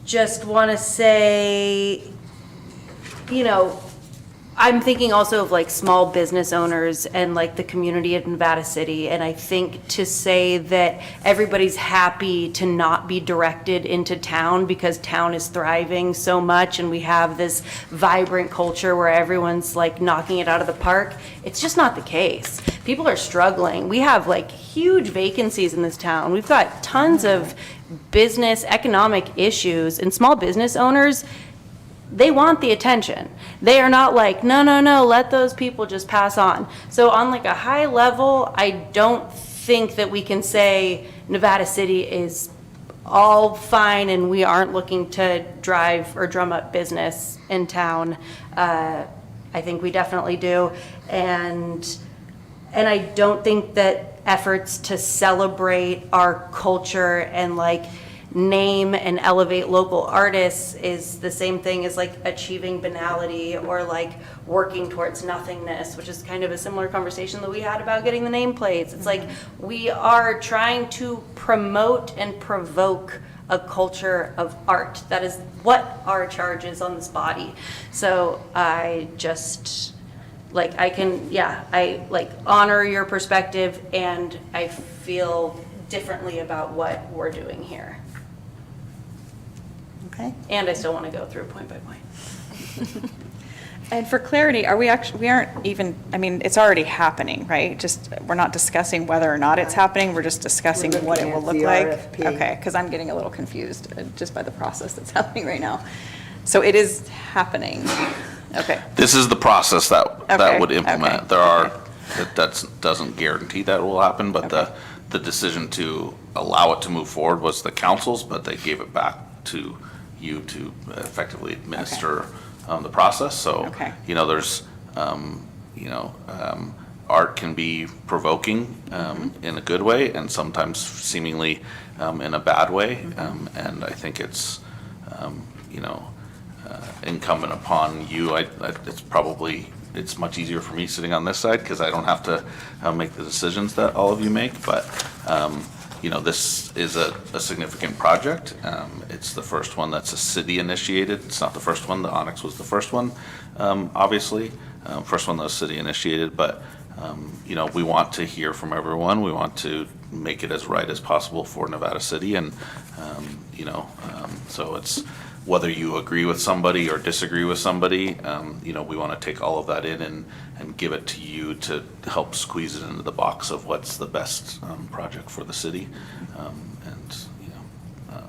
just want to say, I'm thinking also of small business owners and the community of Nevada City. And I think to say that everybody's happy to not be directed into town because town is thriving so much and we have this vibrant culture where everyone's knocking it out of the park, it's just not the case. People are struggling. We have huge vacancies in this town. We've got tons of business, economic issues, and small business owners, they want the attention. They are not no, let those people just pass on. So on a high level, I don't think that we can say Nevada City is all fine and we aren't looking to drive or drum up business in town. I think we definitely do. And I don't think that efforts to celebrate our culture and name and elevate local artists is the same thing as achieving banality or working towards nothingness, which is kind of a similar conversation that we had about getting the nameplates. It's we are trying to promote and provoke a culture of art. That is what our charge is on this body. So I just I honor your perspective, and I feel differently about what we're doing here. Okay? And I still want to go through point by point. And for clarity, we aren't even, it's already happening, right? Just, we're not discussing whether or not it's happening, we're just discussing We're what it looking will at look the like. RFP. Okay, because I'm getting a little confused just by the process that's happening right now. So it is happening. Okay. This is the process that Okay, would implement. okay, There are, that doesn't guarantee that will happen, but the decision to allow it to move forward was the council's, but they gave it back to you to effectively administer the process. So, Okay. there's, art can be provoking in a good way and sometimes seemingly in a bad way. And I think it's, incumbent upon you. It's much easier for me sitting on this side because I don't have to make the decisions that all of you make. But, this is a significant project. It's the first one that's a city initiated. It's not the first one. The Onyx was the first one, obviously. First one that was city initiated. But, we want to hear from everyone. We want to make it as right as possible for Nevada City. And, so it's whether you agree with somebody or disagree with somebody, we want to take all of that in and give it to you to help squeeze it into the box of what's the best project for the city.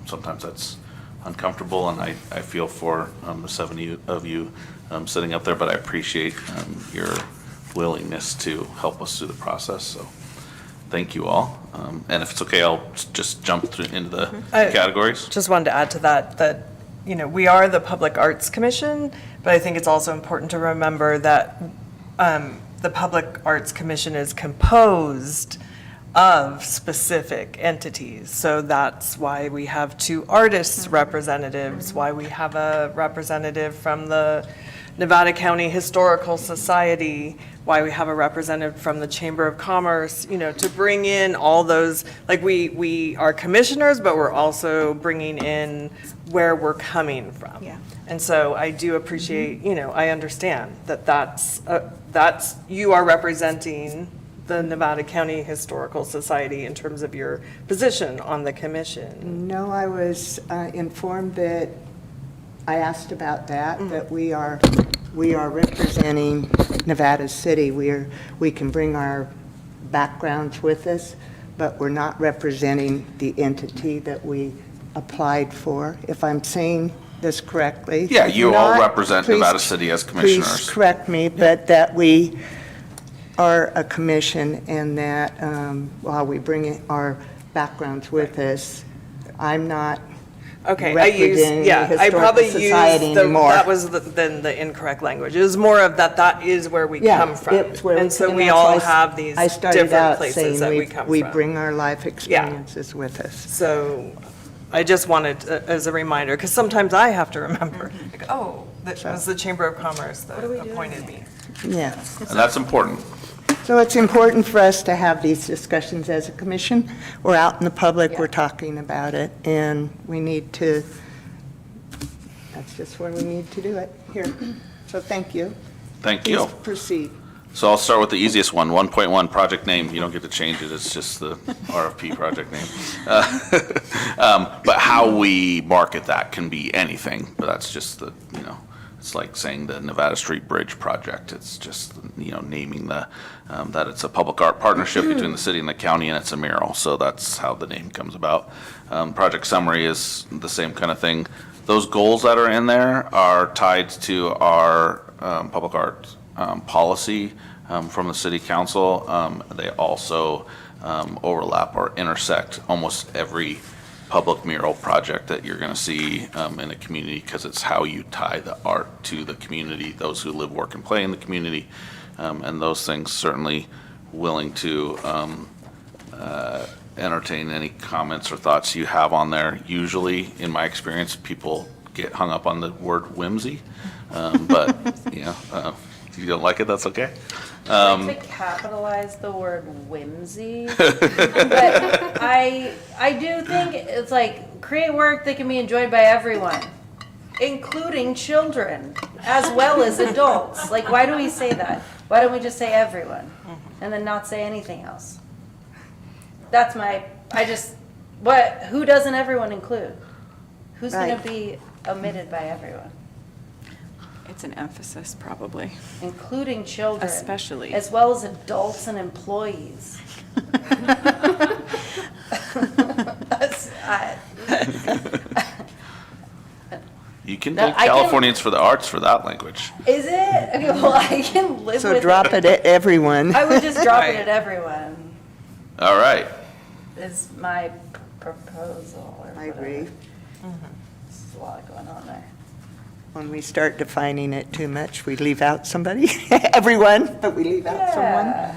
Sometimes that's uncomfortable, and I feel for the 7 of you sitting up there, but I appreciate your willingness to help us through the process, so thank you all. And if it's okay, I'll just jump into the categories. Just wanted to add to that, we are the Public Arts Commission, but I think it's also important to remember that the Public Arts Commission is composed of specific entities. So that's why we have 2 artists representatives, why we have a representative from the Nevada County Historical Society, why we have a representative from the Chamber of Commerce, to bring in all those, like we are commissioners, but we're also bringing in where we're coming from. Yeah. And so I do appreciate, I understand that's, you are representing the Nevada County Historical Society in terms of your position on the commission. No, I was informed that, I asked about that we are representing Nevada City. We can bring our backgrounds with us, but we're not representing the entity that we applied for, if I'm saying this correctly. Yeah, If you all not, represent please- Nevada City as commissioners. Please correct me, but that we are a commission and that while we bring our backgrounds with us, I'm not Okay, representing the I Historical probably Society used anymore. that was then the incorrect language. It was more of that is where we Yeah, come from. it's where And so and we that's all why have these I started different out places saying that we come from. we bring our life experiences with us. So I just wanted, as a reminder, because sometimes I have to remember, like, oh, that was the Chamber of Commerce that appointed me. Yes. And that's important. So it's important for us to have these discussions as a commission. We're out in the public, we're talking about it, and we need to, that's just where we need to do it, here. So thank you. Thank you. Please proceed. So I'll start with the easiest one, 1.1, project name. You don't get to change it, it's just the RFP project name. But how we market that can be anything, but that's just the, it's like saying the Nevada Street Bridge project. It's just, naming that it's a public art partnership between the city and the county, and it's a mural. So that's how the name comes about. Project summary is the same kind of thing. Those goals that are in there are tied to our public art policy from the city council. They also overlap or intersect almost every public mural project that you're going to see in a community, because it's how you tie the art to the community, those who live, work, and play in the community, and those things. Certainly willing to entertain any comments or thoughts you have on there. Usually, in my experience, people get hung up on the word whimsy, but if you don't like it, that's okay. I like to capitalize the word whimsy, but I do think it's like create work that can be enjoyed by everyone, including children as well as adults. Like, why do we say that? Why don't we just say everyone and then not say anything else? That's who doesn't everyone include? Who's going to be omitted by everyone? It's an emphasis, probably. Including children. Especially. As well as adults and employees. You can No, take I can- Californians for the Arts for that language. Is it? Okay, well, I can live with So it. drop it at everyone. I would just drop it at everyone, All right. is my proposal or I whatever. agree. There's a lot going on there. When we start defining it too much, we leave out somebody, everyone, but we leave out someone. Yeah.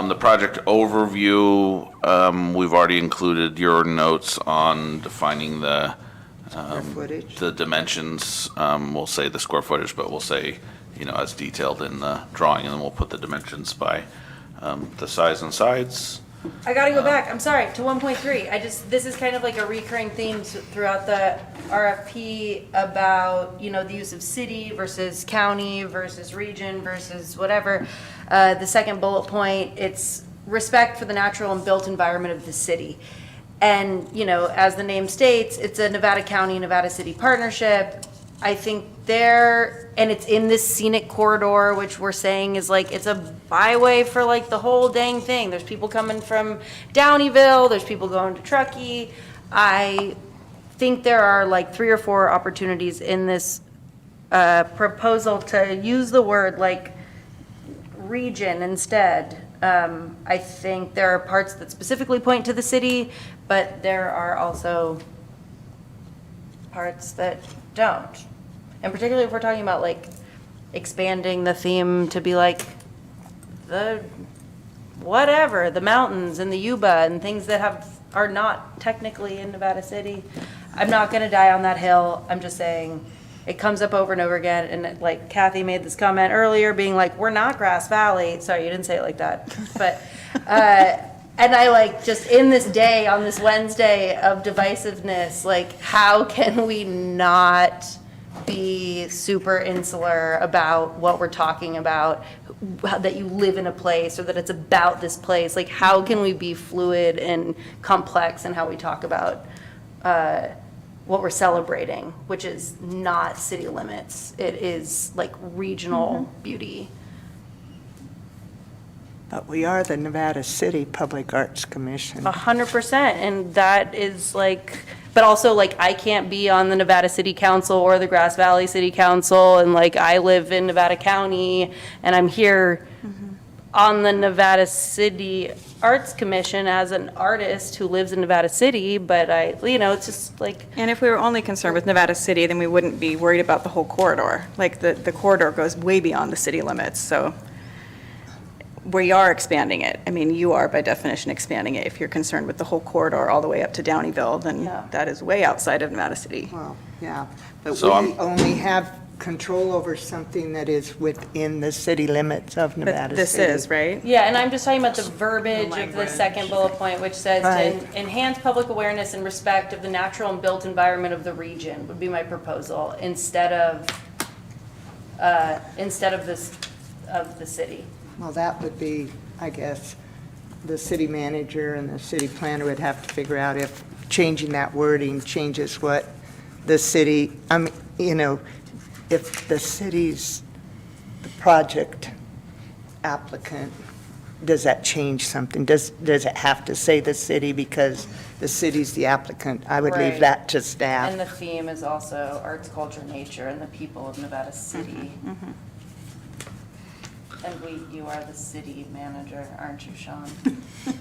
The project overview, we've already included your notes on defining the footage. the dimensions. We'll say the square footage, but we'll say, as detailed in the drawing, and then we'll put the dimensions by the size and sides. I gotta go back, I'm sorry, to 1.3. This is kind of like a recurring theme throughout the RFP about, the use of city versus county versus region versus whatever. The second bullet point, it's respect for the natural and built environment of the city. And, as the name states, it's a Nevada County, Nevada City partnership. I think and it's in this scenic corridor, which we're saying is like, it's a byway for like the whole dang thing. There's people coming from Downeyville, there's people going to Truckee. I think there are like 3 or 4 opportunities in this proposal to use the word like region instead. I think there are parts that specifically point to the city, but there are also parts that don't. And particularly if we're talking about like expanding the theme to be like the whatever, the mountains and the Yuba and things that are not technically in Nevada City. I'm not gonna die on that hill. I'm just saying it comes up over and over again. And like Kathy made this comment earlier, being like, we're not Grass Valley. Sorry, you didn't say it like that. But, and I like just in this day, on this Wednesday of divisiveness, like how can we not be super insular about what we're talking about, that you live in a place or that it's about this place? Like how can we be fluid and complex in how we talk about what we're celebrating, which is not city limits. It is like regional beauty. But we are the Nevada City Public Arts Commission. 100%, and that is like, but also like I can't be on the Nevada City Council or the Grass Valley City Council, and like I live in Nevada County, and I'm here on the Nevada City Arts Commission as an artist who lives in Nevada City, but it's just like. And if we were only concerned with Nevada City, then we wouldn't be worried about the whole corridor. Like the corridor goes way beyond the city limits, so we are expanding it. I mean, you are by definition expanding it. If you're concerned with the whole corridor all the way up to Downeyville, then that is way outside of Nevada City. Well, yeah, but So we only have control over something that is within the city limits of Nevada This City. is, right? Yeah, and I'm just talking about the verbiage of the second bullet point, which says Right. to enhance public awareness and respect of the natural and built environment of the region would be my proposal, instead of this, of the city. Well, that would be, I guess, the city manager and the city planner would have to figure out if changing that wording changes what the city, if the city's the project applicant, does that change something? Does it have to say the city because the city's the applicant? I would leave Right. that to staff. And the theme is also arts, culture, nature, and the people of Nevada City. And you are the city manager, aren't you, Sean?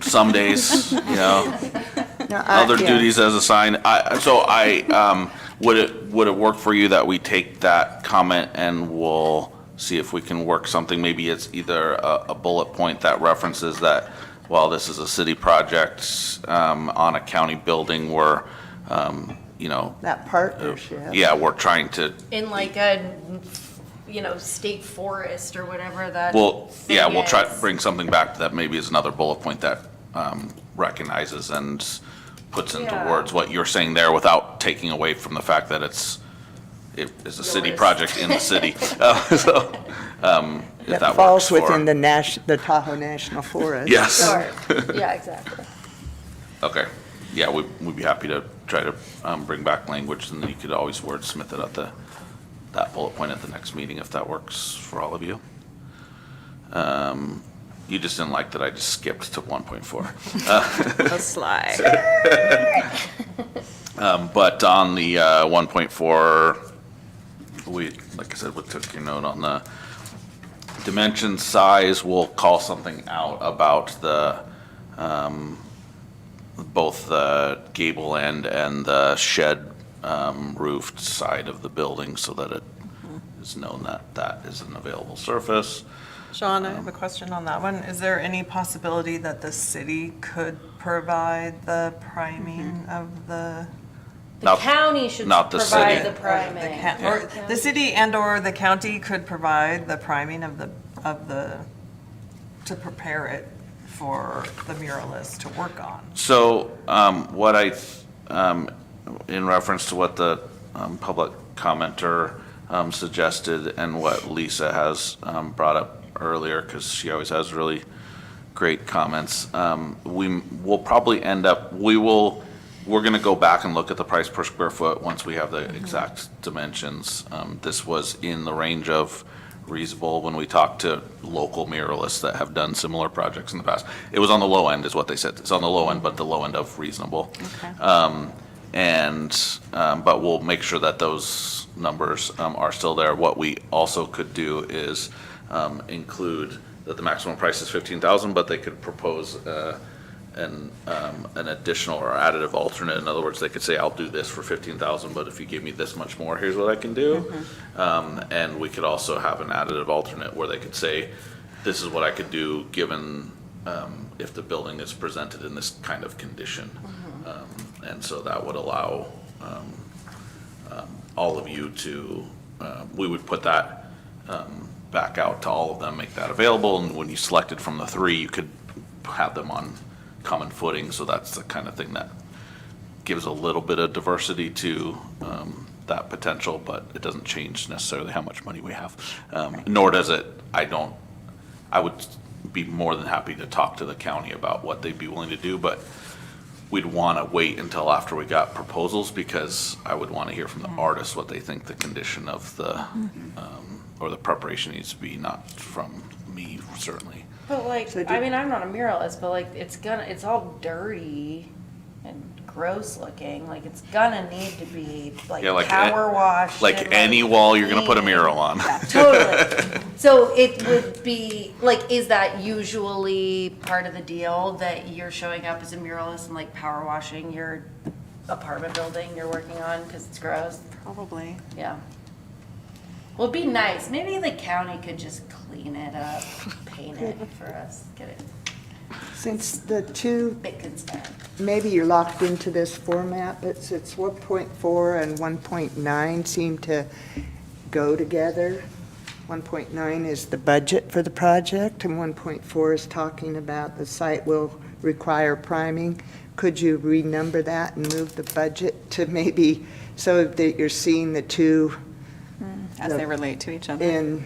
Some days, No, other yeah. duties as assigned. Would it work for you that we take that comment and we'll see if we can work something? Maybe it's either a bullet point that references that, well, this is a city project on a county building where, That partnership. yeah, we're trying to, In like a, state forest or whatever that. we'll thing try to is. bring something back that maybe is another bullet point that recognizes and puts into Yeah. words what you're saying there without taking away from the fact that it is a city Yours. project in the city. If that That falls works for- within the Tahoe National Forest. Yes. Sure. Yeah, exactly. Okay. Yeah, we'd be happy to try to bring back language, and then you could always wordsmith it at that bullet point at the next meeting if that works for all of you. You just didn't like that I just skipped to 1.4. So sly. But on the 1.4, like I said, we took your note on the dimension size. We'll call something out about the both the gable end and the shed roofed side of the building so that it is known that that is an available surface. Sean, I have a question on that one. Is there any possibility that the city could provide the priming of the? The Not- county should not the provide city. the priming. Or the city and/or the county could provide the priming of the, to prepare it for the muralist to work on. So in reference to what the public commenter suggested and what Lisa has brought up earlier, because she always has really great comments, we'll probably end up, we're going to go back and look at the price per square foot once we have the exact dimensions. This was in the range of reasonable when we talked to local muralists that have done similar projects in the past. It was on the low end is what they said. It's on the low end, but the low end of reasonable. But we'll make sure that those numbers are still there. What we also could do is include that the maximum price is 15,000, but they could propose an additional or additive alternate. In other words, they could say, I'll do this for 15,000, but if you give me this much more, here's what I can do. And we could also have an additive alternate where they could say, this is what I could do given if the building is presented in this kind of condition. And so that would allow all of you to, we would put that back out to all of them, make that available, and when you selected from the three, you could have them on common footing. So that's the kind of thing that gives a little bit of diversity to that potential, but it doesn't change necessarily how much money we have. Nor does it, I would be more than happy to talk to the county about what they'd be willing to do, but we'd want to wait until after we got proposals, because I would want to hear from the artists what they think the condition of the, or the preparation needs to be, not from me, certainly. But like, I mean, I'm not a muralist, but like, it's all dirty and gross looking. Like, it's gonna need to be like power washed. Like and, any wall you're gonna put a mural on. Yeah, totally. So it would be, like, is that usually part of the deal, that you're showing up as a muralist and like power washing your apartment building you're working on because it's gross? Probably. Yeah. Well, it'd be nice. Maybe the county could just clean it up, paint it for us, get it Since the two, bit concerned. maybe you're locked into this format, but since 1.4 and 1.9 seem to go together. 1.9 is the budget for the project, and 1.4 is talking about the site will require priming. Could you renumber that and move the budget to maybe, so that you're seeing the two As they relate to each other. in,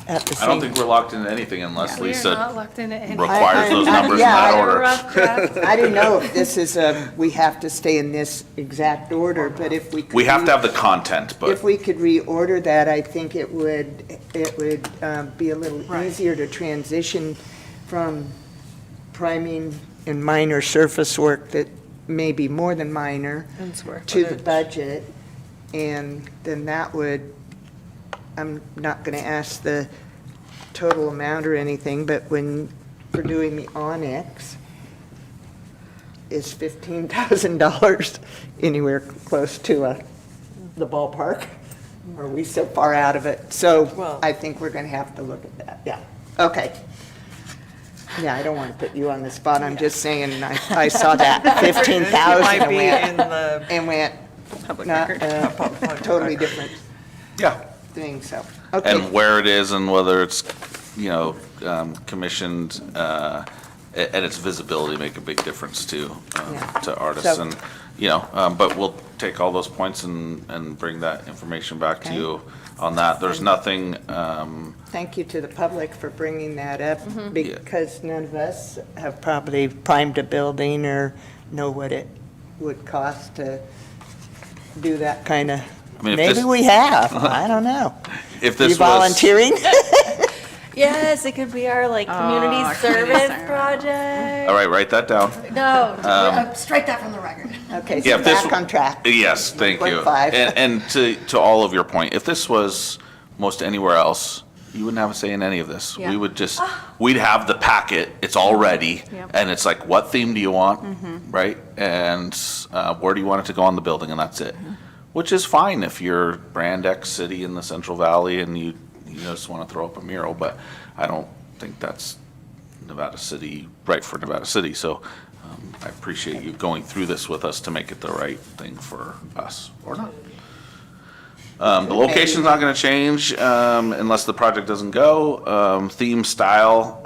at the same? I don't think we're locked into anything unless We are Lisa not locked into anything. requires those numbers in yeah, that I- order. Rough draft. I didn't know if this is we have to stay in this exact order, but if we could. We have to have the content, If but we could reorder that, I think it would be a little easier to transition from priming and minor surface work that may be more than minor to the budget. And then that would, I'm not going to ask the total amount or anything, but when we're doing the Onyx, is $15,000 anywhere close to the ballpark? Are we so far out of it? So I think we're going to have to look at that, yeah. Okay. Yeah, I don't want to put you on the spot, I'm just saying, I saw that, 15,000 Might be in and the, went, Public not, record. totally different yeah. thing, so, okay. And where it is and whether it's, commissioned, and its visibility make a big difference to artists. So- And, but we'll take all those points and bring that information back to Okay. you on that. There's nothing, Thank you to the public for bringing that up, Yeah. because none of us have probably primed a building or know what it would cost to do that kind of, I mean, if maybe this- we have, I don't know. if this You was. volunteering? Yes, it could be our like community our community service service. project. All right, write that down. No, Strike that from the record. Okay, Yeah, so if this- back on track. Yes, thank you. 1.5. And to all of your point, if this was most anywhere else, you wouldn't have a say in any of this. Yeah. We would just, we'd have the packet, it's all ready, Yep. and it's like, what theme do you want, right? And where do you want it to go on the building, and that's it. Which is fine if you're Brand X city in the Central Valley and you just want to throw up a mural, but I don't think that's Nevada City, right for Nevada City. So I appreciate you going through this with us to make it the right thing for us, or not. The location's not gonna change, unless the project doesn't go. Theme style,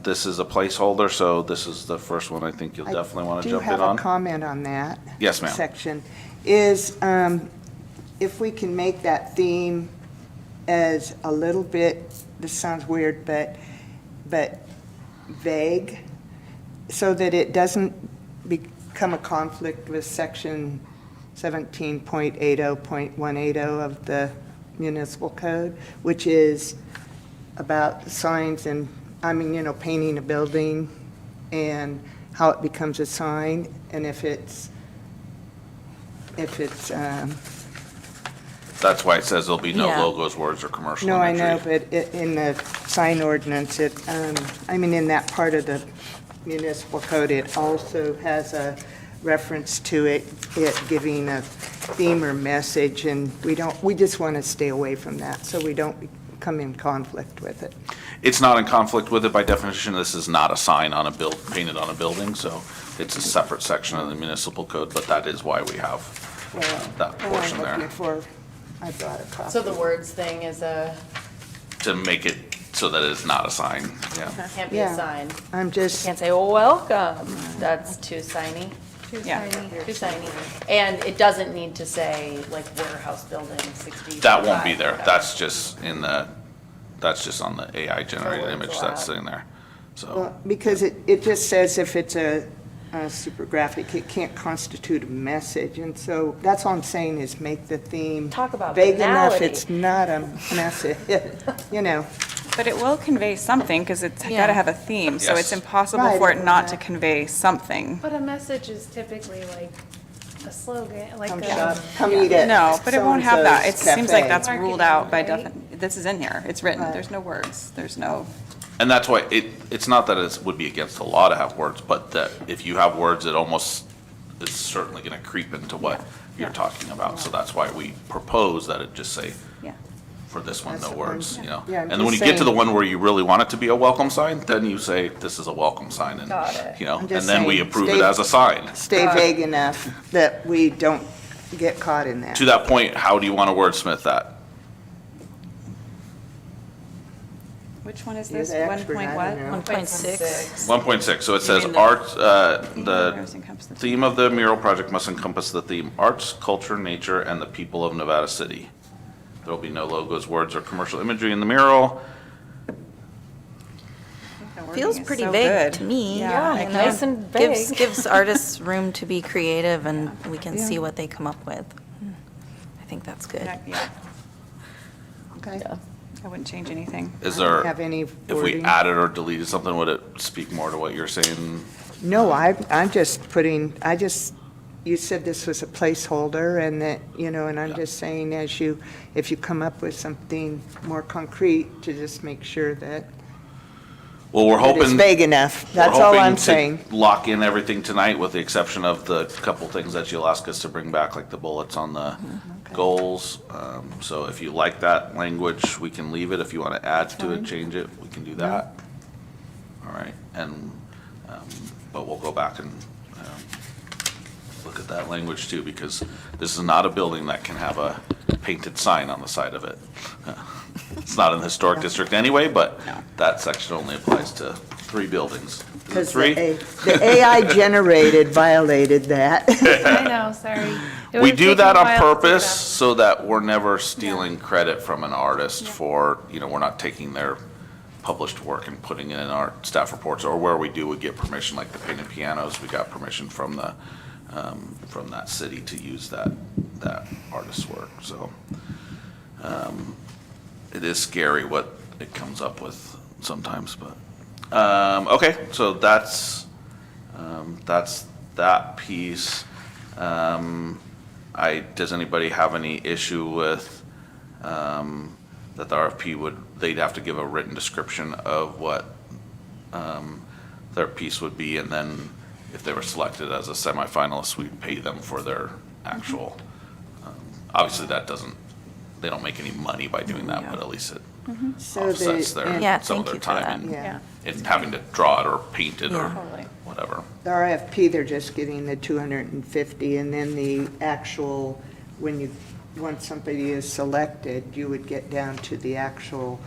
this is a placeholder, so this is the first one I think you'll definitely wanna jump in I do have a on. comment on that. Yes, ma'am. Section, is if we can make that theme as a little bit, this sounds weird, but vague, so that it doesn't become a conflict with section 17.80.180 of the municipal code, which is about signs and, painting a building and how it becomes a sign, and if it's That's why it says there'll be no Yeah. logos, words, or commercial No, I imagery. know, but in the sign ordinance, in that part of the municipal code, it also has a reference to it giving a theme or message, and we just want to stay away from that, so we don't come in conflict with it. It's not in conflict with it by definition. This is not a sign on painted on a building, so it's a separate section of the municipal code, but that is why we have that portion What I'm looking there. for, I brought a copy. So the words thing is To make it so that it's not a sign, yeah. can't be Yeah. a sign. I'm just, Can't say, "Oh, welcome." That's too signy. Too Yeah. tiny. Too signy. And it doesn't need to say like warehouse building 60. That won't be there. That's just that's just on the AI generated words image allowed. that's sitting there. So, well, because it just says if it's a super graphic, it can't constitute a message, and so that's all I'm saying is make the theme Talk about vague enough, banality. it's not a message, you know. But it will convey something, because it's Yeah. got to have a theme, so Yes. it's impossible Right, for it not yeah. to convey something. But a message is typically like a slogan, like Come a. shop, come eat at No, but it won't have that. It so-and-so's seems like cafe. that's ruled out by Marketing, this is in here, it's written, Right. there's no words, there's no, and that's why it's not that it would be against the law to have words, but that if you have words, it almost is certainly going to creep into what you're talking about. So that's why we propose that it just say, yeah. for this one, That's no what I'm- words, yeah, I'm And then when you just get to the saying- one where you really want it to be a welcome sign, then you say, this is a welcome sign, and, Got it. you know, I'm and just then we saying, approve it stay- as a sign. Stay vague enough that we don't get caught in that. To that point, how do you want to wordsmith that? Which one is You're this? the 1 expert, point I what? don't know. 1.6. 1.6, so it says mean the- art, the Must encompass the- theme of the mural project must encompass the theme arts, culture, nature, and the people of Nevada City. There will be no logos, words, or commercial imagery in the mural. The wording Feels is pretty so vague good. to me. Yeah. you know, nice and gives- vague. Gives artists room to be creative, and we can see what they come up with. I think that's good. Yeah, Okay. I wouldn't change anything. Is I don't there, have any if we wording. added or deleted something, would it speak more to what you're saying? No, I'm just you said this was a placeholder and that, and I'm Yeah. just saying if you come up with something more concrete, to just make sure that Well, we're that it's hoping. vague enough. we're That's all hoping I'm to saying. Lock in everything tonight with the exception of the couple things that you'll ask us to bring back, like the bullets on the goals. So if you like that language, we can leave it. If you want to add to it, change it, we can do that. All right, and, but we'll go back and look at that language too, because this is not a building that can have a painted sign on the side of it. It's not in the historic district anyway, but that section only applies to 3 buildings. Is it Because 3? the AI generated violated that. I know, sorry. It We would've do taken that a on while to dig it purpose up. so that we're never stealing credit from an artist for, we're not taking their published work and putting it in our staff reports, or where we do, we get permission, like the painted pianos, we got permission from from that city to use that artist's work, so. It is scary what it comes up with sometimes, but, okay, so that's that piece. Does anybody have any issue with, that the RFP they'd have to give a written description of what, their piece would be, and then if they were selected as a semifinalist, we'd pay them for their actual, obviously they don't make any money by doing that, but at least it So offsets Yeah, some of thank their you for time Yeah. in having to draw it or paint it or Yeah. whatever. The RFP, they're just getting the 250, and then the actual, once somebody is selected, you would get down to the actual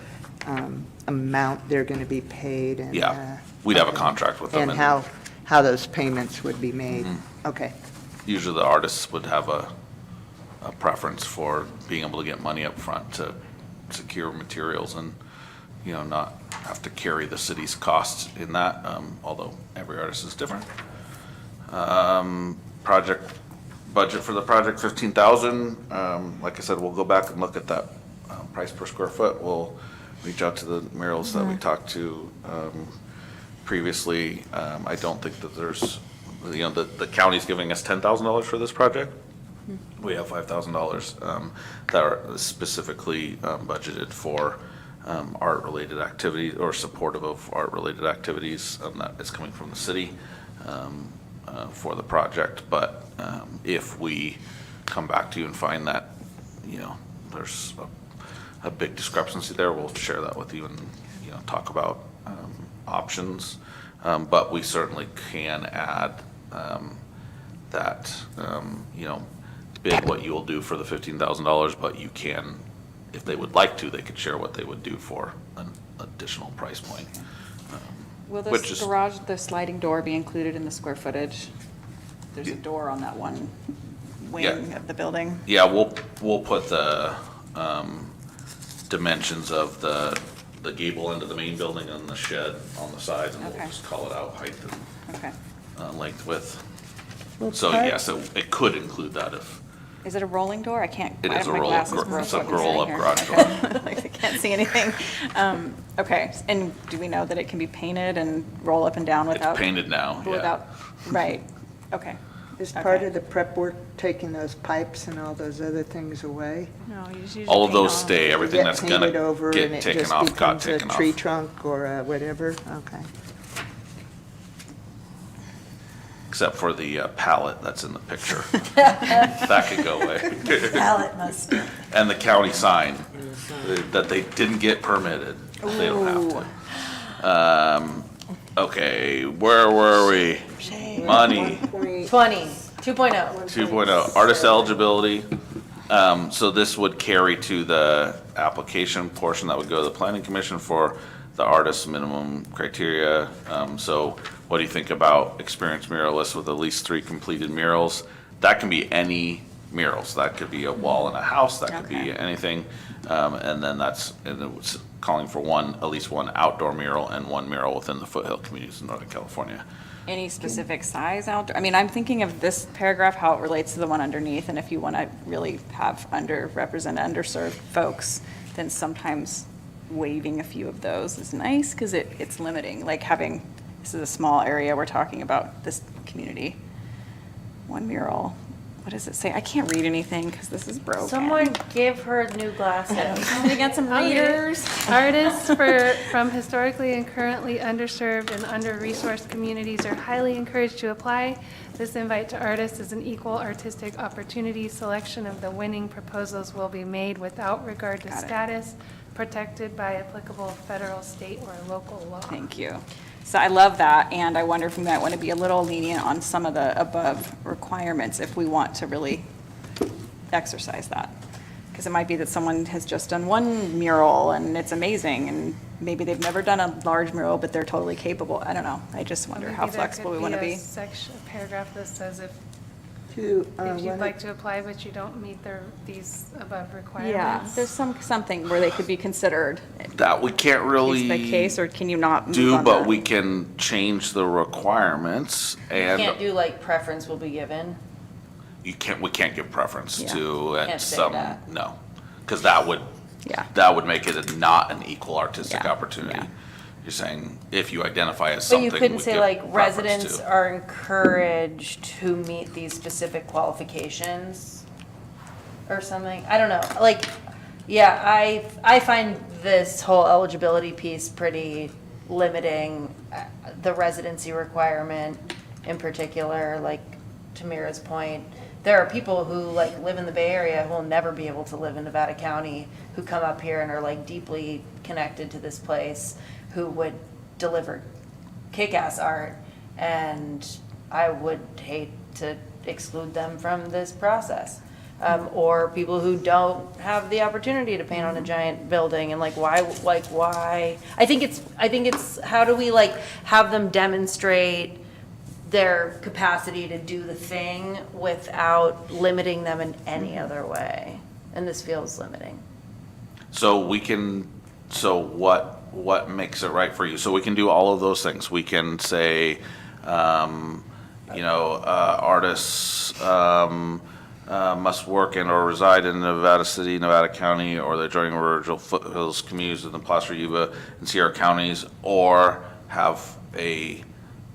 amount they're going to be paid and. Yeah, we'd have a contract with them. And how those payments would be made. Mm-hmm. Okay. Usually the artists would have a preference for being able to get money up front to secure materials and, not have to carry the city's costs in that, although every artist is different. Project, budget for the project, 15,000. Like I said, we'll go back and look at that price per square foot. We'll reach out to the murals that we talked to previously. I don't think that there's, the county's giving us $10,000 for this project. We have $5,000 that are specifically budgeted for art-related activities or supportive of art-related activities that is coming from the city for the project. But if we come back to you and find that, you know, there's a big discrepancy there, we'll share that with you and, you know, talk about options. But we certainly can add that, you know, bid what you will do for the $15,000, but you can, if they would like to, they could share what they would do for an additional price point. Will Which this is- garage, the sliding door be included in the square footage? There's a door on that one Wing Yeah. of the building. Yeah, we'll put the dimensions of the gable end of the main building and the shed on the side, and Okay. we'll just call it out height Okay. and length, width. Well, So part- yes, it could include that if, Is it a rolling door? I can't. It I is have a my roll-up glasses gar- broke it's a while I'm sitting roll-up here. garage Okay. Like, I can't see anything. Okay, and do we know that it can be painted and roll up and down it's without? painted now, yeah. Without, right, okay. Is part Okay. of the prep work taking those pipes and all those other things away? No, you just All of paint those all stay, Get everything that's gonna painted over and get it taken just off, got becomes a taken tree off. trunk or whatever? Okay. Except for the pallet that's in the picture. That could go away. Ballot must. And the county sign that they didn't get permitted. They don't have to. Okay, where were we? Money, 20, 2.0. 2.0, artist eligibility. So this would carry to the application portion that would go to the planning commission for the artist's minimum criteria. So what do you think about experienced muralists with at least 3 completed murals? That can be any murals. That could be a wall in a house, that could be Okay. anything. And then and it was calling for at least one outdoor mural and 1 mural within the foothill communities in Northern California. Any specific size outdoor? I mean, I'm thinking of this paragraph, how it relates to the one underneath, and if you want to really have underrepresented, underserved folks, then sometimes waiving a few of those is nice, because it's limiting, like having, this is a small area we're talking about, this community. 1 mural, what does it say? I can't read anything, because this is broken. Someone give her new glasses. Somebody got some readers? Artists from historically and currently underserved and under-resourced communities are highly encouraged to apply. This invite to artists is an equal artistic opportunity. Selection of the winning proposals will be made without regard to Got it. status, protected by applicable federal, state, or local law. Thank you. So I love that, and I wonder if we might want to be a little lenient on some of the above requirements if we want to really exercise that. Because it might be that someone has just done 1 mural and it's amazing, and maybe they've never done a large mural, but they're totally capable. I don't know. I just wonder how flexible we want to Maybe be. there could be a section, a paragraph that says if To, you'd like to apply, but you don't meet these above Yeah, requirements. there's something where they could be considered. That we can't really Case by case, or can you not move do, on but that? we can change the requirements and. Can't do like preference will be given. We can't give preference Yeah. to Can't say some, that. no, because that would make it not an equal artistic Yeah, opportunity. yeah. You're saying if you identify as But something. you couldn't we say give like preference residents to. are encouraged to meet these specific qualifications or something. I don't know. Like, yeah, I find this whole eligibility piece pretty limiting. The residency requirement in particular, like Tamira's point. There are people who like live in the Bay Area who will never be able to live in Nevada County, who come up here and are like deeply connected to this place, who would deliver kick-ass art, and I would hate to exclude them from this process. Or people who don't have the opportunity to paint on a giant building, and like why? I think it's how do we like have them demonstrate their capacity to do the thing without limiting them in any other way? And this feels limiting. So what makes it right for you? So we can do all of those things. We can say, artists, must work and or reside in Nevada City, Nevada County, or the adjoining original foothills communities in the Placer, Yuba, and Sierra counties, or have a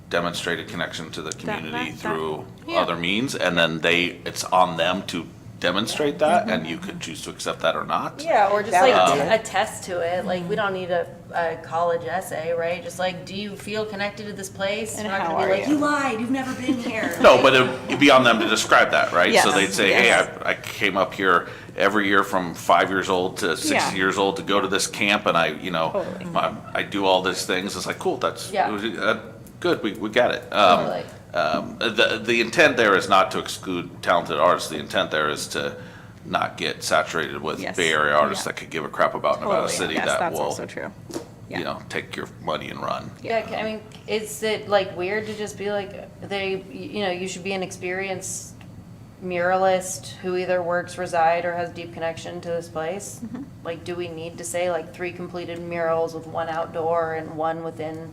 demonstrate a connection to the community that- through yeah. other means, and then it's on them to demonstrate that, and you could choose to accept that or not. Yeah, or just That like would be it. attest to it, like, we don't need a college essay, right? Just like, do you feel connected to this place? And We're not how gonna be are like, you? you lied, you've never been here. No, but it'd be on them to describe that, right? So Yes, they'd say, hey, yes. I came up here every year from 5 years old to 60 Yeah. years old to go to this camp, and I Totally. I do all these things. It's like, cool, that's Yeah. good, we get it. Totally. The intent there is not to exclude talented artists. The intent there is to not get saturated with Yes. Bay Area artists Yeah. that could give a crap about Nevada Totally. City Yes, that that's will, also true. you know, take your money and run. Yeah, I mean, is it like weird to just be like, you should be an experienced muralist who either works, reside, or has deep connection to this place? Like, do we need to say like 3 completed murals with 1 outdoor and 1 within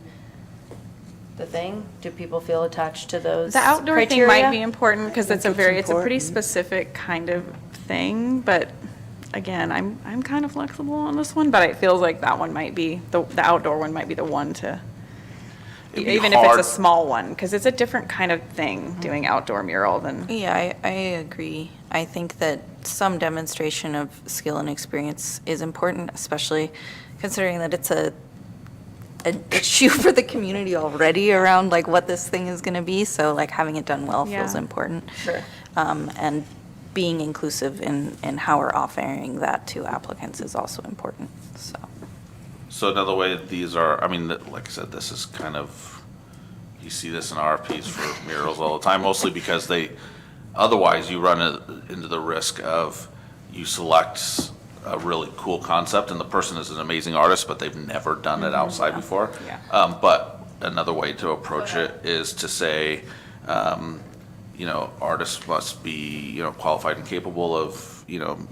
the thing? Do people feel attached to those The outdoor thing criteria? might be important because it's a pretty important. specific kind of thing, but again, I'm kind of flexible on this one, but it feels like that one might be, the outdoor one might be the one to, It'd be even if it's hard- a small one, because it's a different kind of thing, doing outdoor mural than, Yeah, I agree. I think that some demonstration of skill and experience is important, especially considering that it's a issue for the community already around like what this thing is going to be. So like having it done well feels Yeah. important. Sure. And being inclusive in how we're offering that to applicants is also important, so. So another way that these are, I mean, like I said, this is kind of, you see this in RFPs for murals all the time, mostly because otherwise you run into the risk of you select a really cool concept and the person is an amazing artist, but they've never done it outside before. Yeah. But another way to approach it is to say, artists must be, qualified and capable of,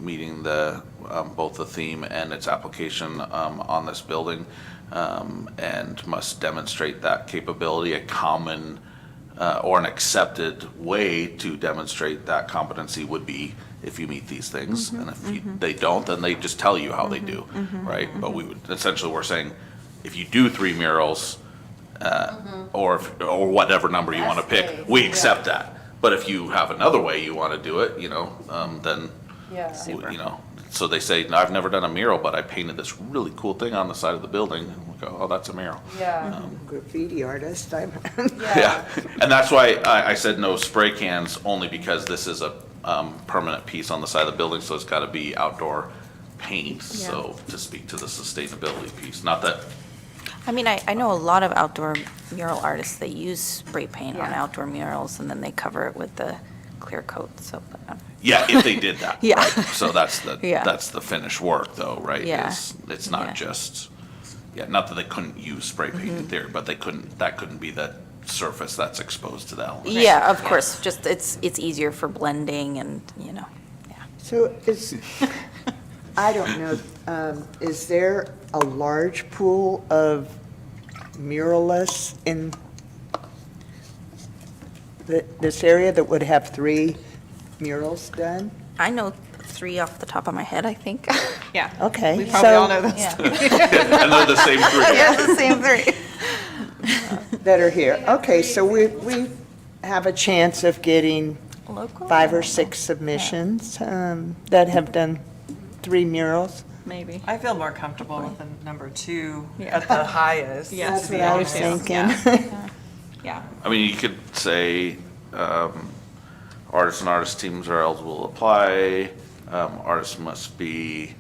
meeting both the theme and its application on this building, and must demonstrate that capability. A common or an accepted way to demonstrate that competency would be if you meet these things. And if they don't, then they just tell you how they do, right? But we're saying, if you do 3 murals, or whatever number you want to pick, That's we great. accept that. But if you have another way you want to do it, then, Yeah. so they say, no, I've never done a mural, but I painted this really cool thing on the side of the building. And we go, oh, that's a mural. Yeah. Graffiti artist, I'm, Yeah, and that's why I said no spray cans, only because this is a permanent piece on the side of the building, so it's got to be outdoor paint, so to speak to the sustainability piece. Not that, I mean, I know a lot of outdoor mural artists that use spray paint on Yeah. outdoor murals and then they cover it with the clear coat, so. yeah, if they did that. Yeah. right? So that's Yeah. that's the finished work, though, right? Yeah. It's not Yeah. just, not that they couldn't use spray paint in theory, but that couldn't be the surface that's exposed to the elements. Yeah, of course, just it's easier for blending and, yeah. so I don't know, is there a large pool of muralists in this area that would have 3 murals done? I know 3 off the top of my head, I think. yeah. Okay. We probably all so- know those. Yeah. And they're the same 3. Yeah, the same 3. That are here. Okay, so we have a chance of getting Local? 5 or 6 submissions that have done 3 murals. Maybe. I feel more comfortable with the number 2 Yeah. at the highest. Yes. That's to be what I was honest. thinking. Yeah. I mean, you could say, artists and artist teams are eligible to apply. Artists must be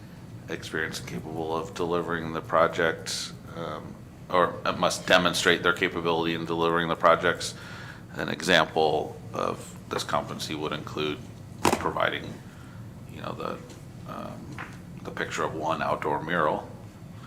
experienced and capable of delivering the project, or must demonstrate their capability in delivering the projects. An example of this competency would include providing, the picture of 1 outdoor mural.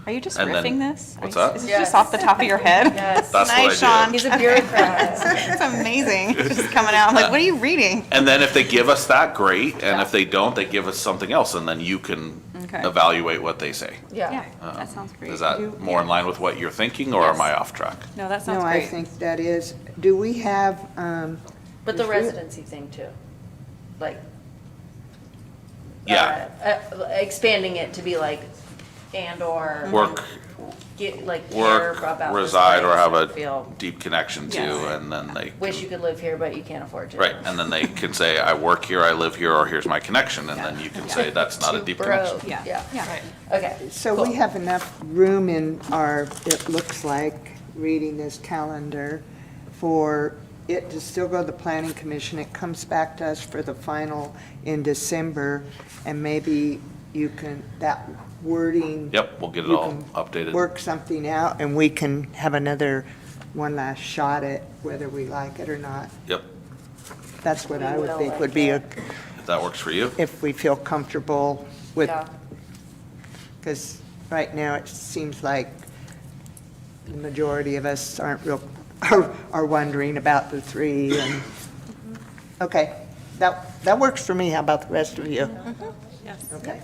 Are you just And then- riffing this? What's Are you- that? Is this Yes. just off the top of your head? Yes. That's what I Nice, did. Sean. He's a bureaucrat. It's amazing. It's just coming out. I'm like, what are you reading? And then if they give us that, great, and Yeah. if they don't, they give us something else, and then you can Okay. evaluate what they say. Yeah. That sounds great. Is that more in line with what you're thinking, or am I off track? No, that sounds No, I great. think that is. Do we have, But the Is there- residency thing too, like. Yeah. Expanding it to be like, and/or. Work, get, like, care work, about this reside, or place have and a feel, deep connection to, Yes. and then they. wish you could live here, but you can't afford to. Right, and then they can say, I work here, I live here, or here's my connection, and then you can say, that's not a deep connection. Yeah. Yeah. Okay. So we have enough room in our, it looks like, reading this calendar, for it to still go to the planning commission. It comes back to us for the final in December, and maybe you can, that wording. Yep, we'll get it you all can updated. Work something out, and we can have another, one last shot at whether we like it or not. Yep, That's what We I would will think like would be, if that works for you. if we feel comfortable with, Yeah. because right now it seems like the majority of us aren't real, are wondering about the three, and, okay, that works for me. How about the rest of you? Yes. Okay.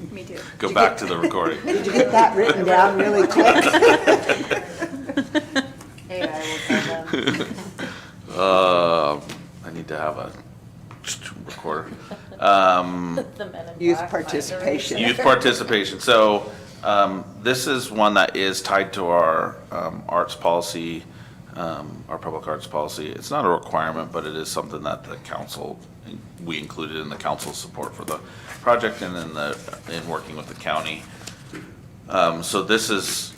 Me too. Go back to the recording. Did you get that written down really quick? Hey, I will tell them. I need to have a recorder. The Men in Youth Black participation. Youth participation. So this is one that is tied to our arts policy, our public arts policy. It's not a requirement, but it is something that the council, we included in the council's support for the project and in working with the county. So this is,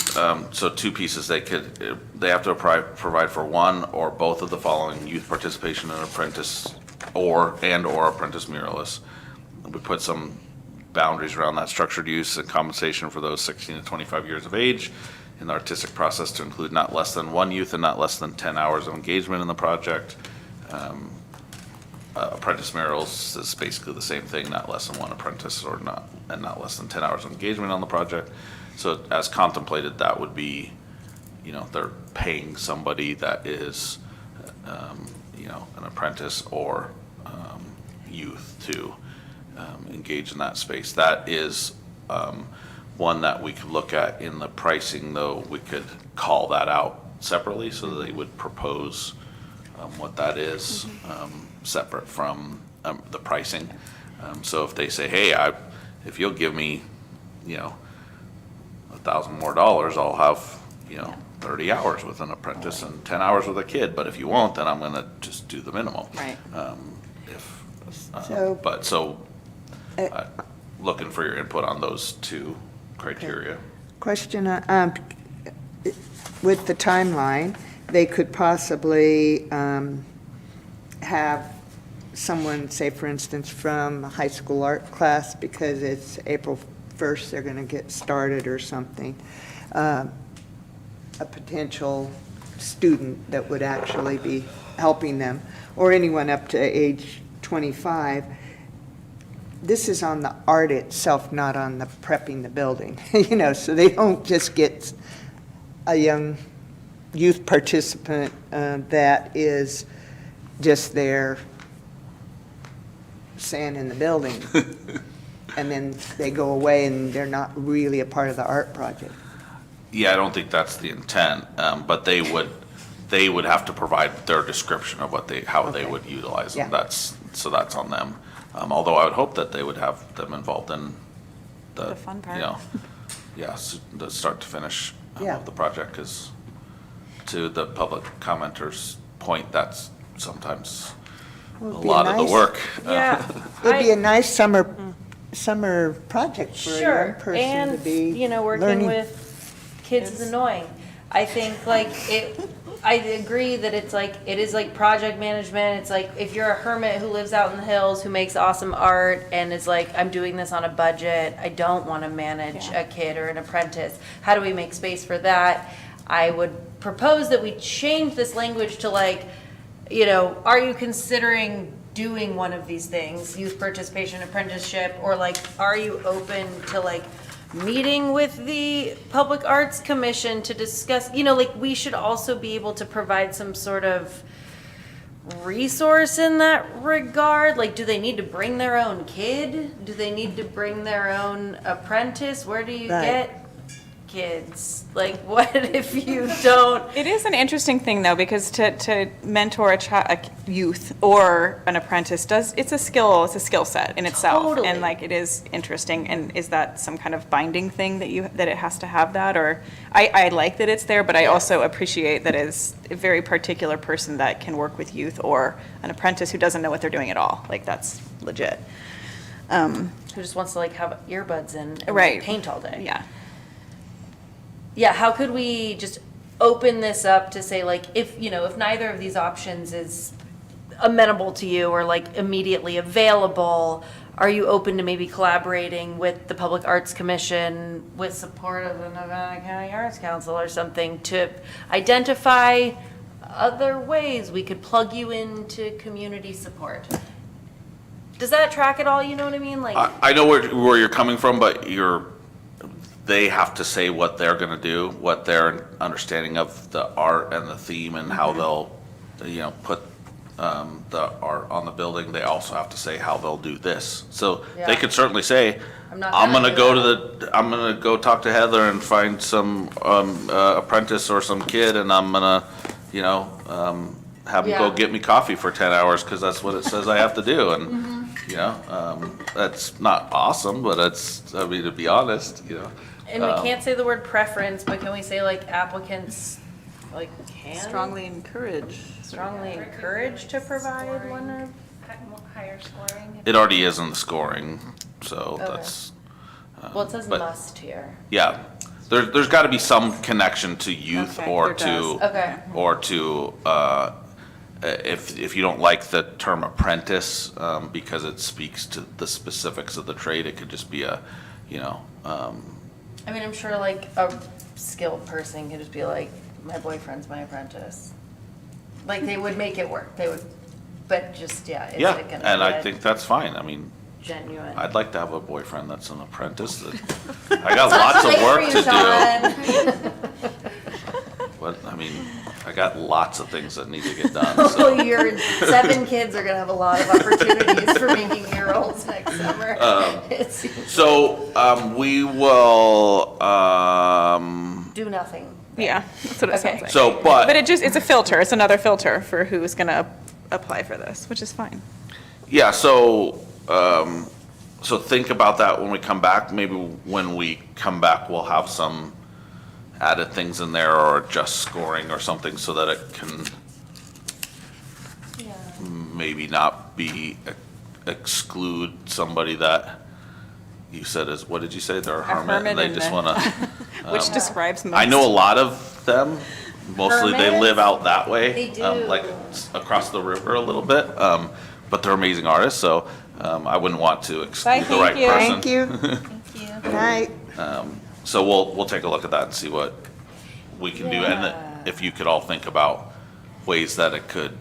so two pieces. They have to provide for one or both of the following: youth participation and apprentice, or apprentice muralists. We put some boundaries around that: structured use and compensation for those 16 to 25 years of age in the artistic process to include not less than one youth and not less than 10 hours of engagement in the project. Apprentice murals is basically the same thing: not less than one apprentice and not less than 10 hours of engagement on the project. So as contemplated, that would be, they're paying somebody that is, an apprentice or youth to engage in that space. That is one that we could look at in the pricing, though. We could call that out separately so that they would propose what that is, separate from the pricing. So if they say, hey, if you'll give me, $1,000 more, I'll have, 30 hours with an apprentice and 10 hours with a kid. But if you won't, then I'm gonna just do the minimum. Right. Looking for your input on those two criteria. Question, with the timeline, they could possibly have someone, say, for instance, from a high school art class, because it's April 1st, they're going to get started or something, a potential student that would actually be helping them, or anyone up to age 25. This is on the art itself, not on the prepping the building, so they don't just get a young youth participant that is just there sanding the building, and then they go away and they're not really a part of the art project. Yeah, I don't think that's the intent, but they would have to provide their description of how they would utilize them. Yeah. That's on them. Although I would hope that they would have them involved in The fun part. The start to finish Yeah. of the project, because to the public commenter's point, that's sometimes a Well, it'd be lot of the nice- work. Yeah. It'd be a nice summer project for a young Sure, person to be and, working learning. with kids is annoying. I think I agree that it is like project management. It's like if you're a hermit who lives out in the hills, who makes awesome art and is like, I'm doing this on a budget, I don't want to manage a kid or an apprentice. How do we make space for that? I would propose that we change this language to are you considering doing one of these things, youth participation, apprenticeship, or are you open to meeting with the Public Arts Commission to discuss, we should also be able to provide some sort of resource in that regard. Do they need to bring their own kid? Do they need to bring their own apprentice? Where do you Right. get kids? Like, what if you don't? It is an interesting thing, though, because to mentor a youth or an apprentice it's a skill set in itself. Totally. And like, it is interesting. And is that some kind of binding thing that it has to have that? Or I like that it's there, but I also appreciate that it's a very particular person that can work with youth or an apprentice who doesn't know what they're doing at all. Like, that's legit. Who just wants to like have earbuds in and Right. like, paint all day? Yeah. Yeah, how could we just open this up to say like, if neither of these options is amenable to you or like immediately available, are you open to maybe collaborating with the Public Arts Commission with support of the Nevada County Arts Council or something to identify other ways we could plug you into community support? Does that track at all? You know what I mean? Like, I know where you're coming from, but they have to say what they're gonna do, what their understanding of the art and the theme and how they'll, put the art on the building. They also have to say how they'll do this. So Yeah. they could certainly say, I'm not I'm gonna gonna do go I'm gonna go talk to Heather and find some apprentice or some kid, and I'm gonna, have them go Yeah. get me coffee for 10 hours because that's what it says I have to do. And that's not awesome, but to be honest, and we can't say the word preference, but can we say like applicants like can Strongly encourage. strongly encourage to provide one of? Higher scoring. It already is in the scoring, so Okay. that's. Well, it says but- must here. Yeah, there's got to be some connection to youth Okay, or there to, does. Okay. or to, if you don't like the term apprentice, because it speaks to the specifics of the trade, it could just be a, I mean, I'm sure like a skilled person could just be like, my boyfriend's my apprentice. Like they would make it work. They would, but just, yeah. Is yeah, it gonna and be I a think that's fine. I mean, genuine? I'd like to have a boyfriend that's an apprentice. I got lots of work to do. But, I mean, I got lots of things that need to get done, Oh, so. your 7 kids are gonna have a lot of opportunities for making murals next summer. It seems- So, we will, Do nothing. Yeah, that's what it sounds like. so, But it's a filter. It's another filter for who's going to apply for this, which is fine. yeah, so think about that when we come back. Maybe when we come back, we'll have some added things in there or just scoring or something so that it can maybe not be, exclude somebody that you said is, what did you say? They're a hermit and they hermit just and want to. Which describes most. I know a lot of them. Mostly they Hermits? live out that way. They do. Like across the river a little bit. But they're amazing artists, so I wouldn't want to exclude the right person. Thank you. Thank you. Night. So we'll take a look at that and see what we can do. And if you could all think about ways that it could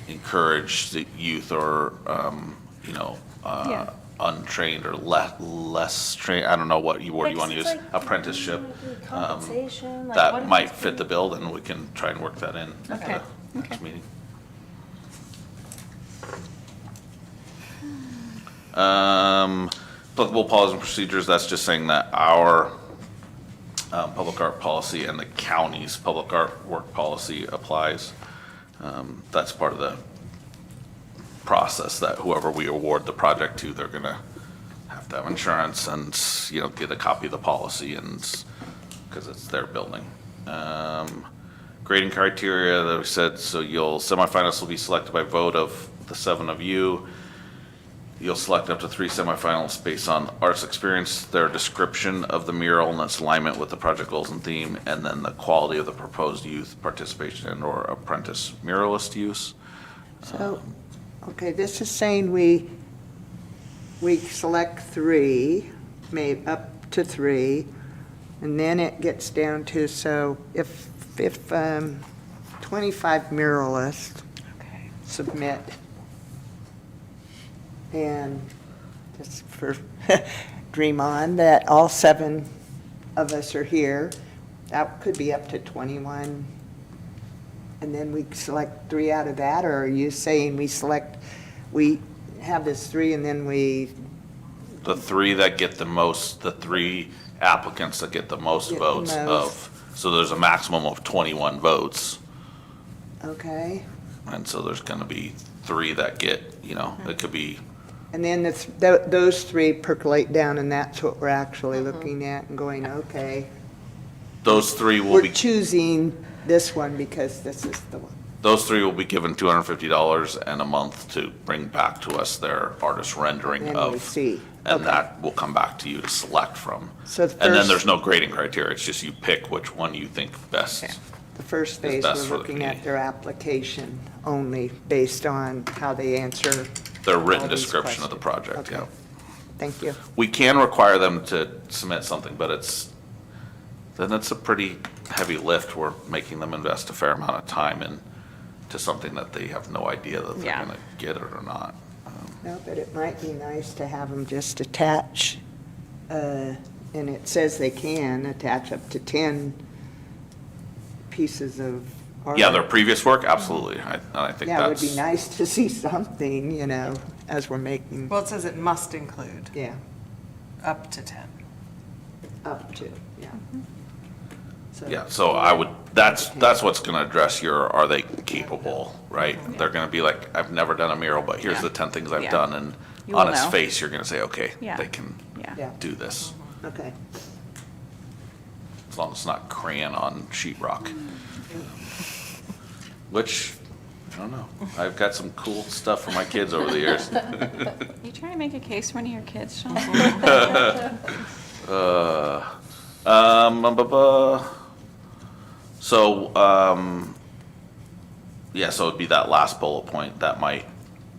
encourage the youth or, Yeah. untrained or less trained, I don't know what word you want to use, apprenticeship. Compensation, like what That if might it's- fit the bill, and we can try and work that in at Okay. the next meeting. Applicable policies and procedures, that's just saying that our public art policy and the county's public art work policy applies. That's part of the process that whoever we award the project to, they're gonna have to have insurance and, get a copy of the policy and, because it's their building. Grading criteria that we said, so semifinalists will be selected by vote of the 7 of you. You'll select up to 3 semifinalists based on artist experience, their description of the mural and its alignment with the project goals and theme, and then the quality of the proposed youth participation and/or apprentice muralist use. So, okay, this is saying we select 3, maybe up to 3, and then it gets down to, so if 25 muralists submit, and just for dream on, that all 7 of us are here, that could be up to 21. And then we select 3 out of that, or are you saying we have this 3 and then we the three that get the most, the three applicants that get the most Get the votes most. so there's a maximum of 21 votes. Okay. And so there's gonna be three that get, it could be, And then those three percolate down, and that's what we're actually looking at and going, okay. those three will We're be, choosing this one because this is the one. those three will be given $250 and a month to bring back to us their artist rendering And of. we see. And Okay. that will come back to you to select from. So the And then first- there's no grading criteria, it's just you pick which one you think best. The first Is phase, best we're for the looking at community. their application only based on how they answer. Their written all these description of the questions. project, Okay. yeah. Thank you. We can require them to submit something, but then it's a pretty heavy lift. We're making them invest a fair amount of time into something that they have no idea that they're Yeah. gonna get it or not. No, but it might be nice to have them just attach, and it says they can attach up to 10 pieces of art. Yeah, their previous work, absolutely. I think Yeah, it would that's. be nice to see something, as we're making, Well, it says it must include yeah, up to 10. up to, yeah. Yeah, so I would, that's what's gonna address are they capable, right? They're gonna be like, I've never done a mural, but here's Yeah. the 10 things I've Yeah. done, and You on will its know. face, you're gonna say, okay, Yeah. they can Yeah. Yeah, do this, okay. as long as it's not crayon on sheetrock. Which, I don't know, I've got some cool stuff for my kids over the years. You trying to make a case for one of your kids, Sean? So, yeah, so it'd be that last bullet point that might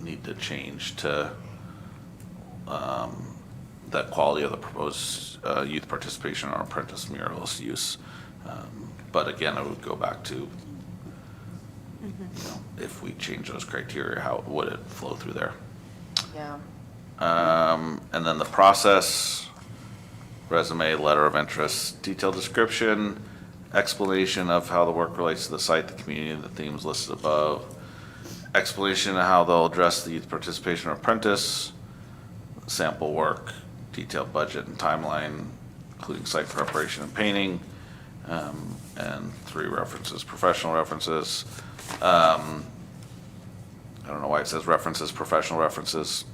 need to change to, that quality of the proposed, youth participation or apprentice murals use. But again, I would go back to, if we change those criteria, how would it flow through there? Yeah. And then the process, resume, letter of interest, detailed description, explanation of how the work relates to the site, the community, and the themes listed above, explanation of how they'll address the youth participation or apprentice, sample work, detailed budget and timeline, including site preparation and painting, and 3 references, professional references. I don't know why it says references, professional references.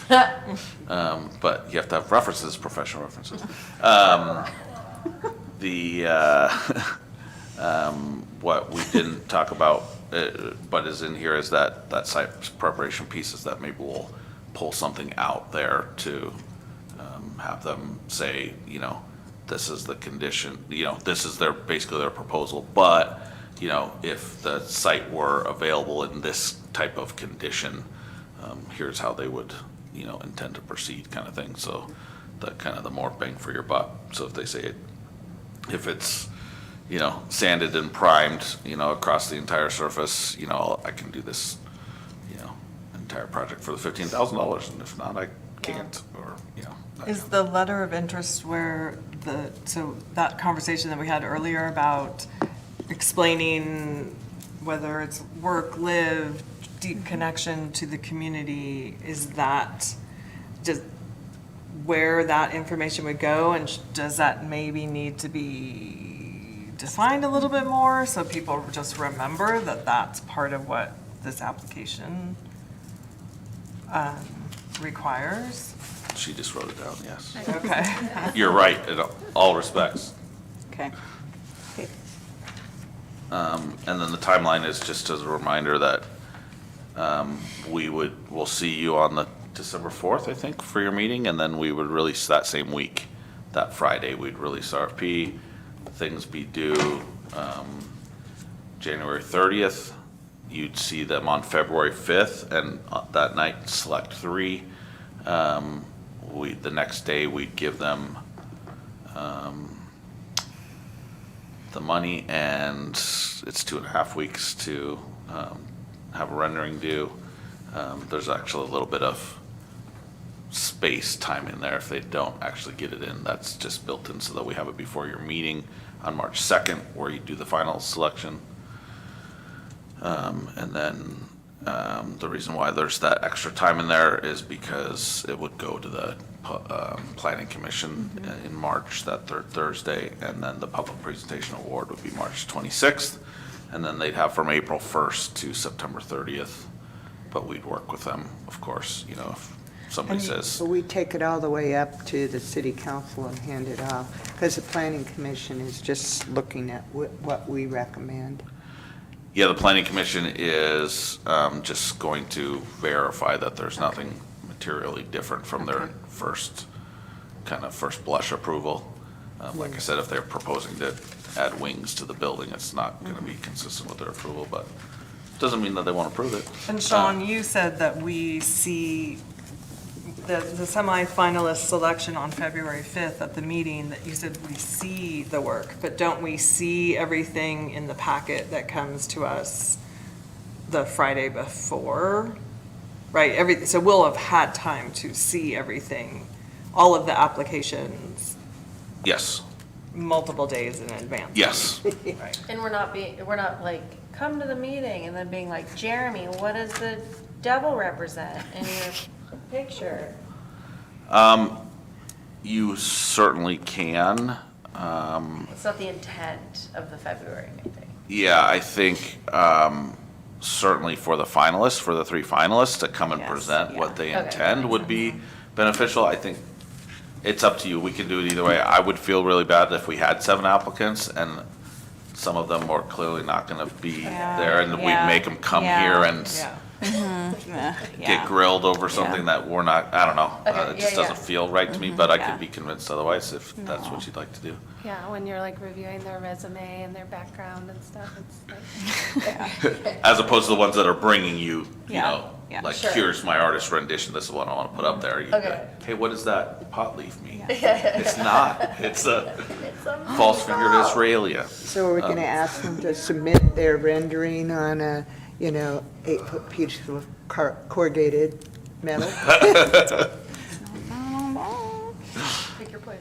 But you have to have references, professional references. What we didn't talk about, but is in here is that site preparation pieces that maybe we'll pull something out there to have them say, this is the condition, this is basically their proposal, but, if the site were available in this type of condition, here's how they would, intend to proceed kind of thing. So the more bang for your buck. So if they say if it's, sanded and primed, across the entire surface, I can do this, entire project for the $15,000, and if not, I can't, or, that Is kind the letter of interest where so that conversation that we had earlier about explaining whether it's work, live, deep connection to the community, is that just where that information would go? And does that maybe need to be defined a little bit more so people just remember that that's part of what this application requires? she just wrote it down, yes. Okay. You're right, in all respects. Okay. And then the timeline is just as a reminder that we'll see you on the December 4th, I think, for your meeting, and then we would release that same week, that Friday, we'd release RFP, things be due January 30th. You'd see them on February 5th, and that night, select 3. The next day, we'd give them the money, and it's 2.5 weeks to have a rendering due. There's actually a little bit of space time in there if they don't actually get it in. That's just built in so that we have it before your meeting on March 2nd, where you do the final selection. And then The reason why there's that extra time in there is because it would go to the Planning Commission in March, that third Thursday, and then the public presentation award would be March 26th, and then they'd have from April 1st to September 30th, but we'd work with them, of course, you know, if somebody says, So we take it all the way up to the city council and hand it off, because the planning commission is just looking at what we recommend. yeah, the Planning Commission is just going to verify that there's nothing materially different from their first blush approval. Like I said, if they're proposing to add wings to the building, it's not going to be consistent with their approval, but doesn't mean that they won't approve it. And Sean, you said that we see the semifinalist selection on February 5th at the meeting, that you said we see the work, but don't we see everything in the packet that comes to us the Friday before? Right, so we'll have had time to see everything, all of the applications, Yes, multiple days in advance. yes. Right. And we're not like, come to the meeting and then being like, Jeremy, what does the devil represent in your picture? You certainly can. It's not the intent of the February meeting. Yeah, I think certainly for the finalists, for the three finalists to come and Yes, present what they Okay, intend that would makes be beneficial. I think it's up to you. We can do it either way. I would feel really bad if we had 7 applicants and some of them were clearly not going to be there, and we'd make them come here and get grilled over something that we're not, I don't know. It just doesn't feel right to me, but I could be convinced otherwise if that's what you'd like to do. Yeah, when you're like reviewing their resume and their background and stuff, it's like. As opposed to the ones that are bringing you, you know, yeah. like, Sure. here's my artist rendition, this is what I want to put up there. You'd be Okay. like, hey, what does that pot leaf mean? It's not, it's a false-fingered Israelia. So are we going to ask them to submit their rendering on a, 8-foot piece of corrugated metal? Pick your poison.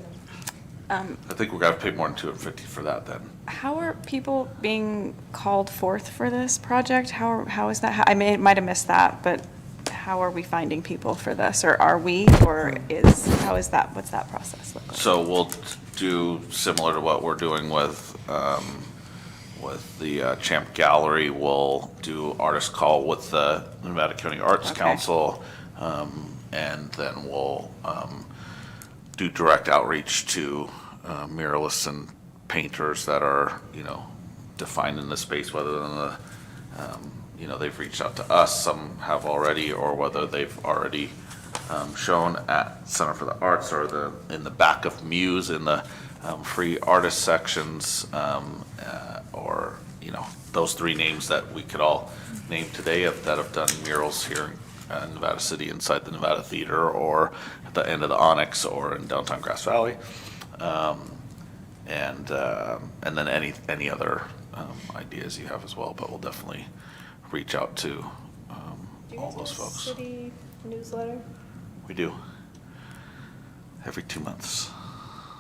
I think we're gonna pay more than $250 for that then. How are people being called forth for this project? How is that? I might have missed that, but how are we finding people for this? Or are we, or what's that process look like? So we'll do similar to what we're doing with the Champ Gallery. We'll do artist call with the Nevada County Arts Okay. Council, and then we'll do direct outreach to muralists and painters that are, defined in the space, whether in the, they've reached out to us, some have already, or whether they've already shown at Center for the Arts or in the back of Muse in the free artist sections, or, those 3 names that we could all name today that have done murals here in Nevada City inside the Nevada Theater or at the end of the Onyx or in downtown Grass Valley. And then any other ideas you have as well, but we'll definitely reach out to all those folks. City newsletter? We do. Every 2 months.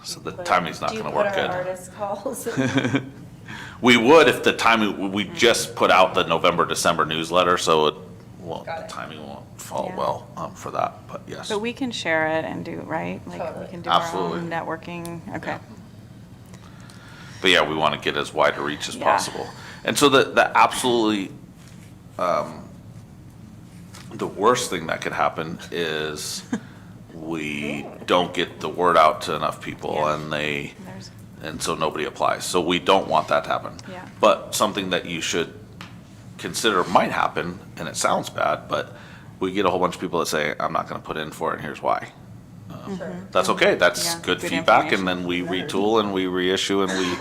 So the timing's not going to work Do you good. put our artist calls? We would if the timing, we just put out the November, December newsletter, so the timing won't fall well for that, but yes. But we can share it and do, right? Like, we can do our Absolutely. own networking, okay. But yeah, we want to get as wide a reach as Yeah. possible. And so the absolutely, the worst thing that could happen is we don't get the word out to enough people Yeah. and so nobody applies. So we don't want that to happen. Yeah. But something that you should consider might happen, and it sounds bad, but we get a whole bunch of people that say, I'm not going to put in for it, and here's why. That's okay. That's Yeah, good good feedback, information. and then we retool and we reissue and we,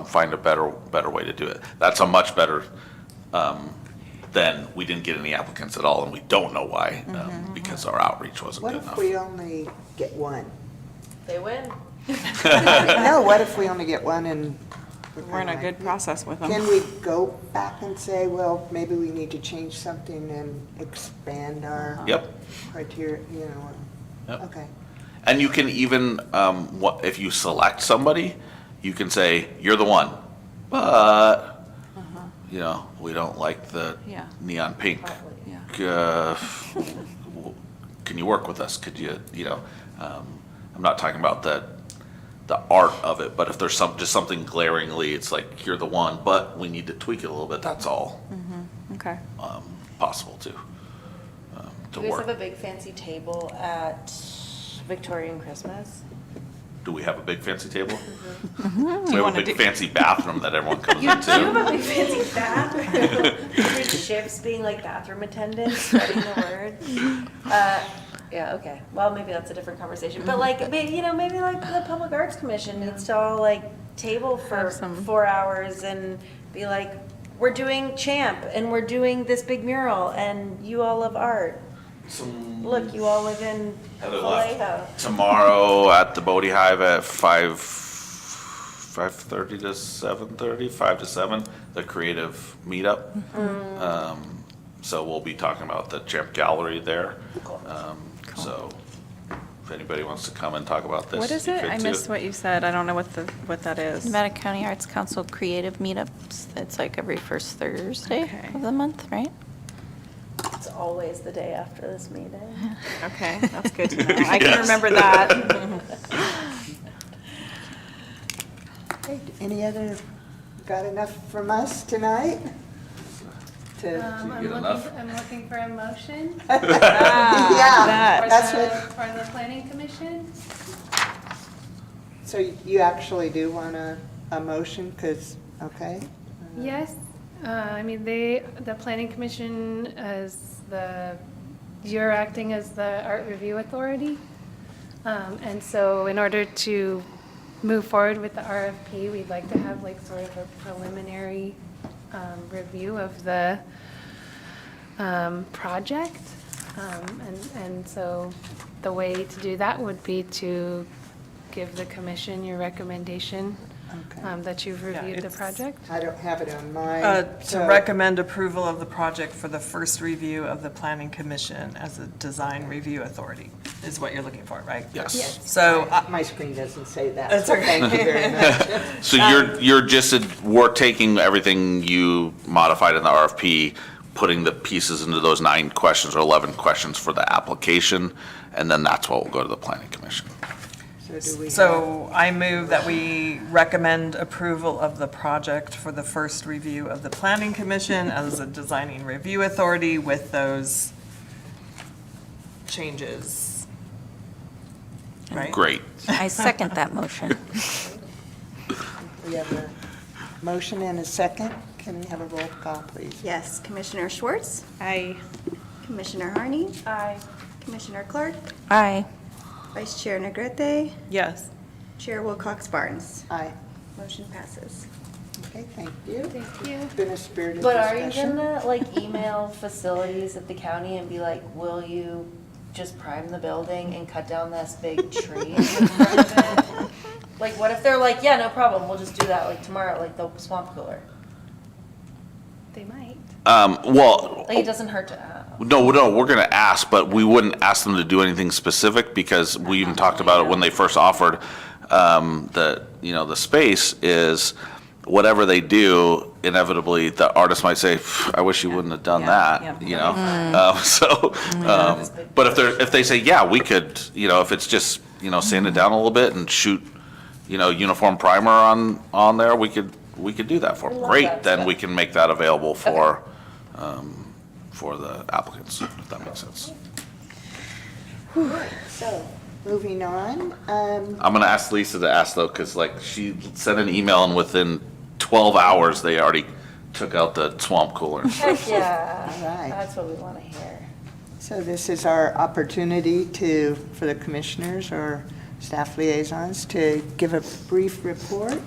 find a better way to do it. That's a much better than we didn't get any applicants at all, and we don't know why, because our outreach wasn't What good if enough. we only get one? They win. No, what if we only get one and? We're in a good process with them. Can we go back and say, well, maybe we need to change something and expand our Yep. criteria, Yep. Okay. And you can even, if you select somebody, you can say, you're the one, but, you know, we don't like the Yeah. neon pink. Yeah. Can you work with us? Could you, you know, I'm not talking about the art of it, but if there's just something glaringly, it's like, you're the one, but we need to tweak it a little bit, that's all Okay. possible to Do to you guys work. have a big fancy table at Victorian Christmas? Do we have a big fancy table? You We have a wanna big do- fancy bathroom that everyone comes You do have into. a big fancy bathroom. Big shifts being like bathroom attendants, spreading the word. Yeah, okay. Well, maybe that's a different conversation. But like, maybe, you know, maybe like the Public Arts Commission needs to all like table for Have some- 4 hours and be like, we're doing Champ and we're doing this big mural and you all love art. Look, you all live in Heather Vallejo. left tomorrow at the Bodie Hive at 5:30 to 7:30, 5 to 7, the creative meetup. So we'll be talking about the Champ Gallery there. So if anybody wants to come and talk about this. What is you it? could I too. missed what you said. I don't know what that is. Nevada County Arts Council Creative Meetups. It's like every first Thursday Okay. of the month, right? It's always the day after this meeting. Okay, that's good to know. I can Yes. remember that. Okay, any other, got enough from us tonight? To, I'm looking for a motion yeah, that. that's what, for the planning commission. so you actually do want a motion, because, okay? Yes, I mean, the planning commission you're acting as the art review authority. And so in order to move forward with the RFP, we'd like to have like sort of a preliminary review of the project. And so the way to do that would be to give the commission your recommendation Okay. that you've reviewed the it's- project. I don't have it on mine. To so- recommend approval of the project for the first review of the planning commission as a design review authority is what you're looking for, right? Yes. So, My screen doesn't say that, That's so okay. thank you very much. So you're just, we're taking everything you modified in the RFP, putting the pieces into those 9 questions or 11 questions for the application, and then that's what will go to the planning commission. So do we have, so I move that we recommend approval of the project for the first review of the planning commission as a designing review authority with those changes. Right? Great. I second that motion. we have a motion and a second? Can we have a roll call, please? Yes, Commissioner Schwartz, I, Commissioner Harney, Aye. Commissioner Clark, Aye. Vice Chair Negrete, Yes. Chair Wilcox Barnes. Aye. Motion passes. Okay, thank you. Thank you. Been a spirited But are you discussion. gonna like email facilities at the county and be like, will you just prime the building and cut down this big tree in front of it? Like, what if they're like, yeah, no problem, we'll just do that like tomorrow, like the swamp cooler? They might. Well, Like, it doesn't hurt to ask. no, we're gonna ask, but we wouldn't ask them to do anything specific because we even talked about it when they first offered the space is whatever they do, inevitably, the artist might say, I wish you wouldn't have done that, you know? But if they say, yeah, we could, if it's just, sand it down a little bit and shoot, uniform primer on there, we could do that for them. love Great, that then stuff. we can make that available for the applicants, if that makes sense. So, moving on, I'm gonna ask Lisa to ask though, because like she sent an email and within 12 hours, they already took out the swamp cooler. Heck yeah, all right. that's what we wanna hear. So this is our opportunity for the commissioners or staff liaisons to give a brief report.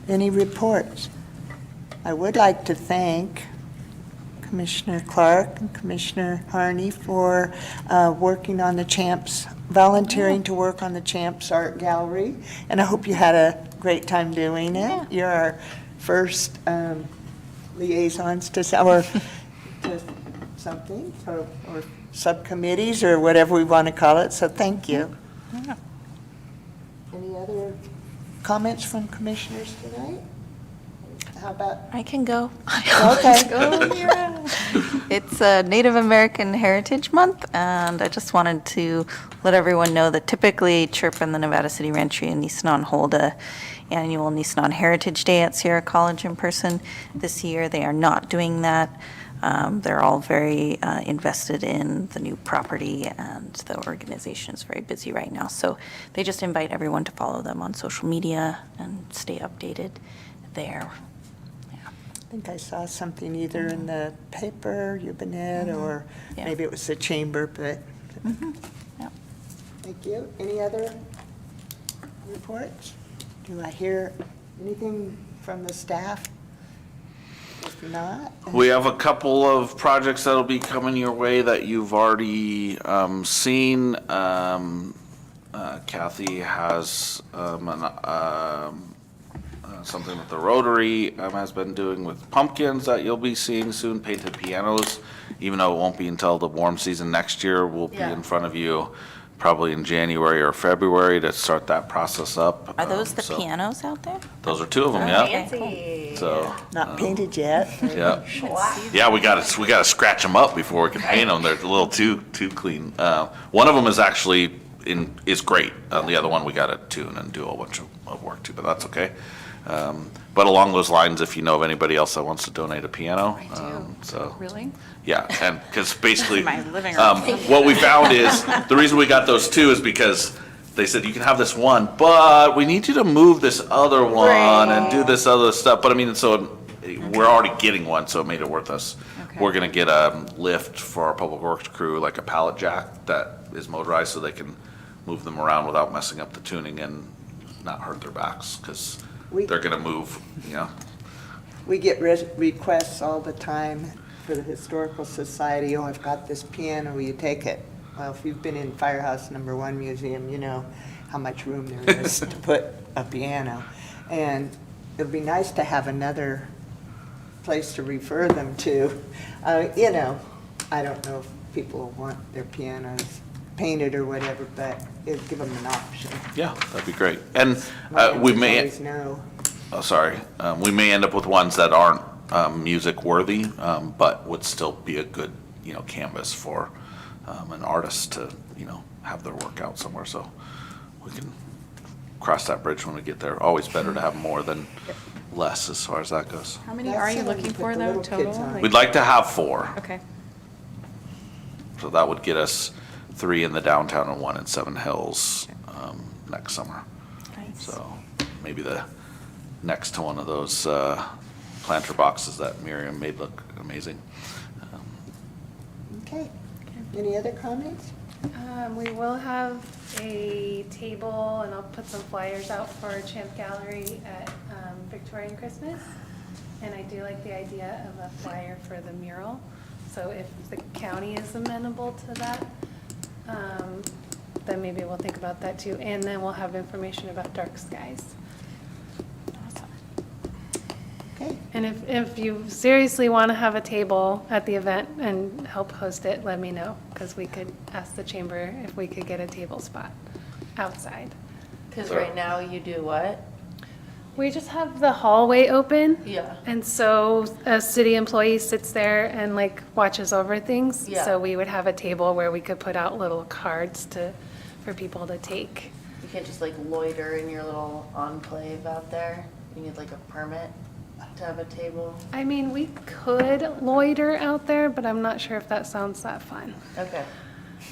Any reports? I would like to thank Commissioner Clark and Commissioner Harney for working on the Champs, volunteering to work on the Champs Art Gallery, and I hope you had a great time doing it. You're our first liaisons to something, or subcommittees, or whatever we want to call it, so thank you. Any other comments from commissioners tonight? how about, I can go. okay. Go, Mira. It's Native American Heritage Month, and I just wanted to let everyone know that typically Chirp and the Nevada City Ranchery in Nisenan hold a annual Nisenan Heritage Day at Sierra College in person. This year, they are not doing that. They're all very invested in the new property, and the organization is very busy right now. So they just invite everyone to follow them on social media and stay updated there. I think I saw something either in the paper, Ubanet, or Yeah. maybe it was the chamber, but Yeah. thank you. Any other reports? Do I hear anything from the staff? If not, We have a couple of projects that'll be coming your way that you've already seen. Kathy has something that the Rotary has been doing with pumpkins that you'll be seeing soon, painted pianos. Even though it won't be until the warm season next year, we'll be in front of you probably in January or February to start that process up. Are those the So pianos out there? Those are two of them, yeah. Fancy. So, not painted yet. yeah. Yeah, we gotta scratch them up before we can paint them. They're a little too clean. One of them is actually is great. The other one we gotta tune and do a bunch of work to, but that's okay. But along those lines, if you know of anybody else that wants to donate a piano, so. Really? Yeah, and because basically, My living room. what we found is, the reason we got those two is because they said, you can have this one, but we need you to move this other one and do this other stuff. But I mean, so we're already getting one, so it made it worth us. Okay. We're gonna get a lift for our public works crew, like a pallet jack that is motorized so they can move them around without messing up the tuning and not hurt their backs, because We- they're gonna move, you know. We get requests all the time for the Historical Society, oh, I've got this piano, will you take it? Well, if you've been in Firehouse No. 1 Museum, you know how much room there is to put a piano. And it'd be nice to have another place to refer them to. You know, I don't know if people want their pianos painted or whatever, but it'd give them an option. Yeah, that'd be great. And My we answer's may. always no. Oh, sorry. We may end up with ones that aren't music worthy, but would still be a good, you know, canvas for an artist to, you know, have their work out somewhere. So we can cross that bridge when we get there. Always better to have more than less as far as that goes. How many That's are you something looking to for put the though, little kids total? on. Like- We'd like to have 4. Okay. So that would get us 3 in the downtown and 1 in Seven Hills next summer. Nice. So maybe the next to one of those planter boxes that Miriam made look amazing. Okay. Any other comments? We will have a table, and I'll put some flyers out for Champ Gallery at Victorian Christmas. And I do like the idea of a flyer for the mural. So if the county is amenable to that, then maybe we'll think about that too. And then we'll have information about Dark Skies. Okay. And if you seriously want to have a table at the event and help host it, let me know, because we could ask the chamber if we could get a table spot outside. Because right now you do what? We just have the hallway open. Yeah. And so a city employee sits there and like watches over things. Yeah. So we would have a table where we could put out little cards for people to take. You can't just like loiter in your little enclave out there? You need like a permit to have a table? I mean, we could loiter out there, but I'm not sure if that sounds that fun. Okay.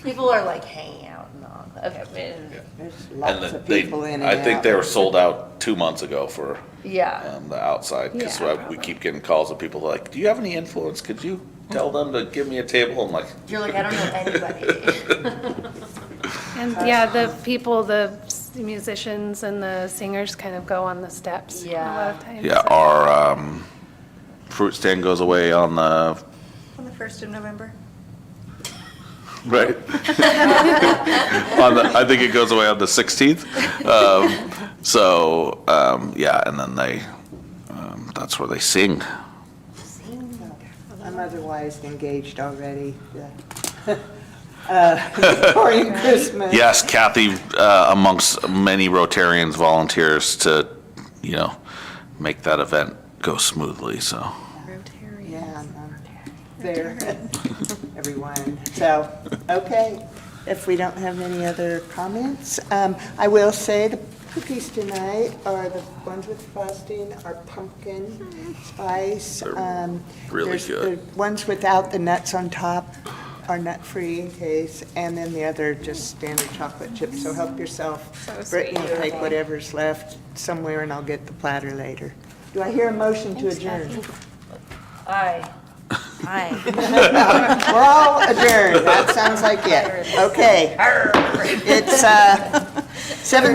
People are like hanging out and all. Okay. There's And lots then of people in and out. I think they were sold out 2 months ago for Yeah. the outside, because Yeah, we keep getting calls of people like, do you have any influence? Could you tell them to give me a table? I'm like, You're like, I don't know anybody. And yeah, the people, the musicians and the singers kind of go on the steps a lot of times. yeah, our fruit stand goes away on the, On the 1st of November. right? I think it goes away on the 16th. Yeah, and then that's where they sing. I'm otherwise engaged already. Victorian Christmas. Yes, Kathy, amongst many Rotarians, volunteers to, you know, make that event go smoothly, so. Yeah, there, everyone. So, okay, if we don't have any other comments, I will say the cookies tonight are the ones with frosting are pumpkin spice. They're really There's good. the ones without the nuts on top are nut-free in case, and then the other just standard chocolate chips, so help yourself. So sweet. Brittany will take whatever's left somewhere, and I'll get the platter later. Do I hear a motion to adjourn? Aye. Hi. We're all adjourned. That sounds like it. Okay. It's 7.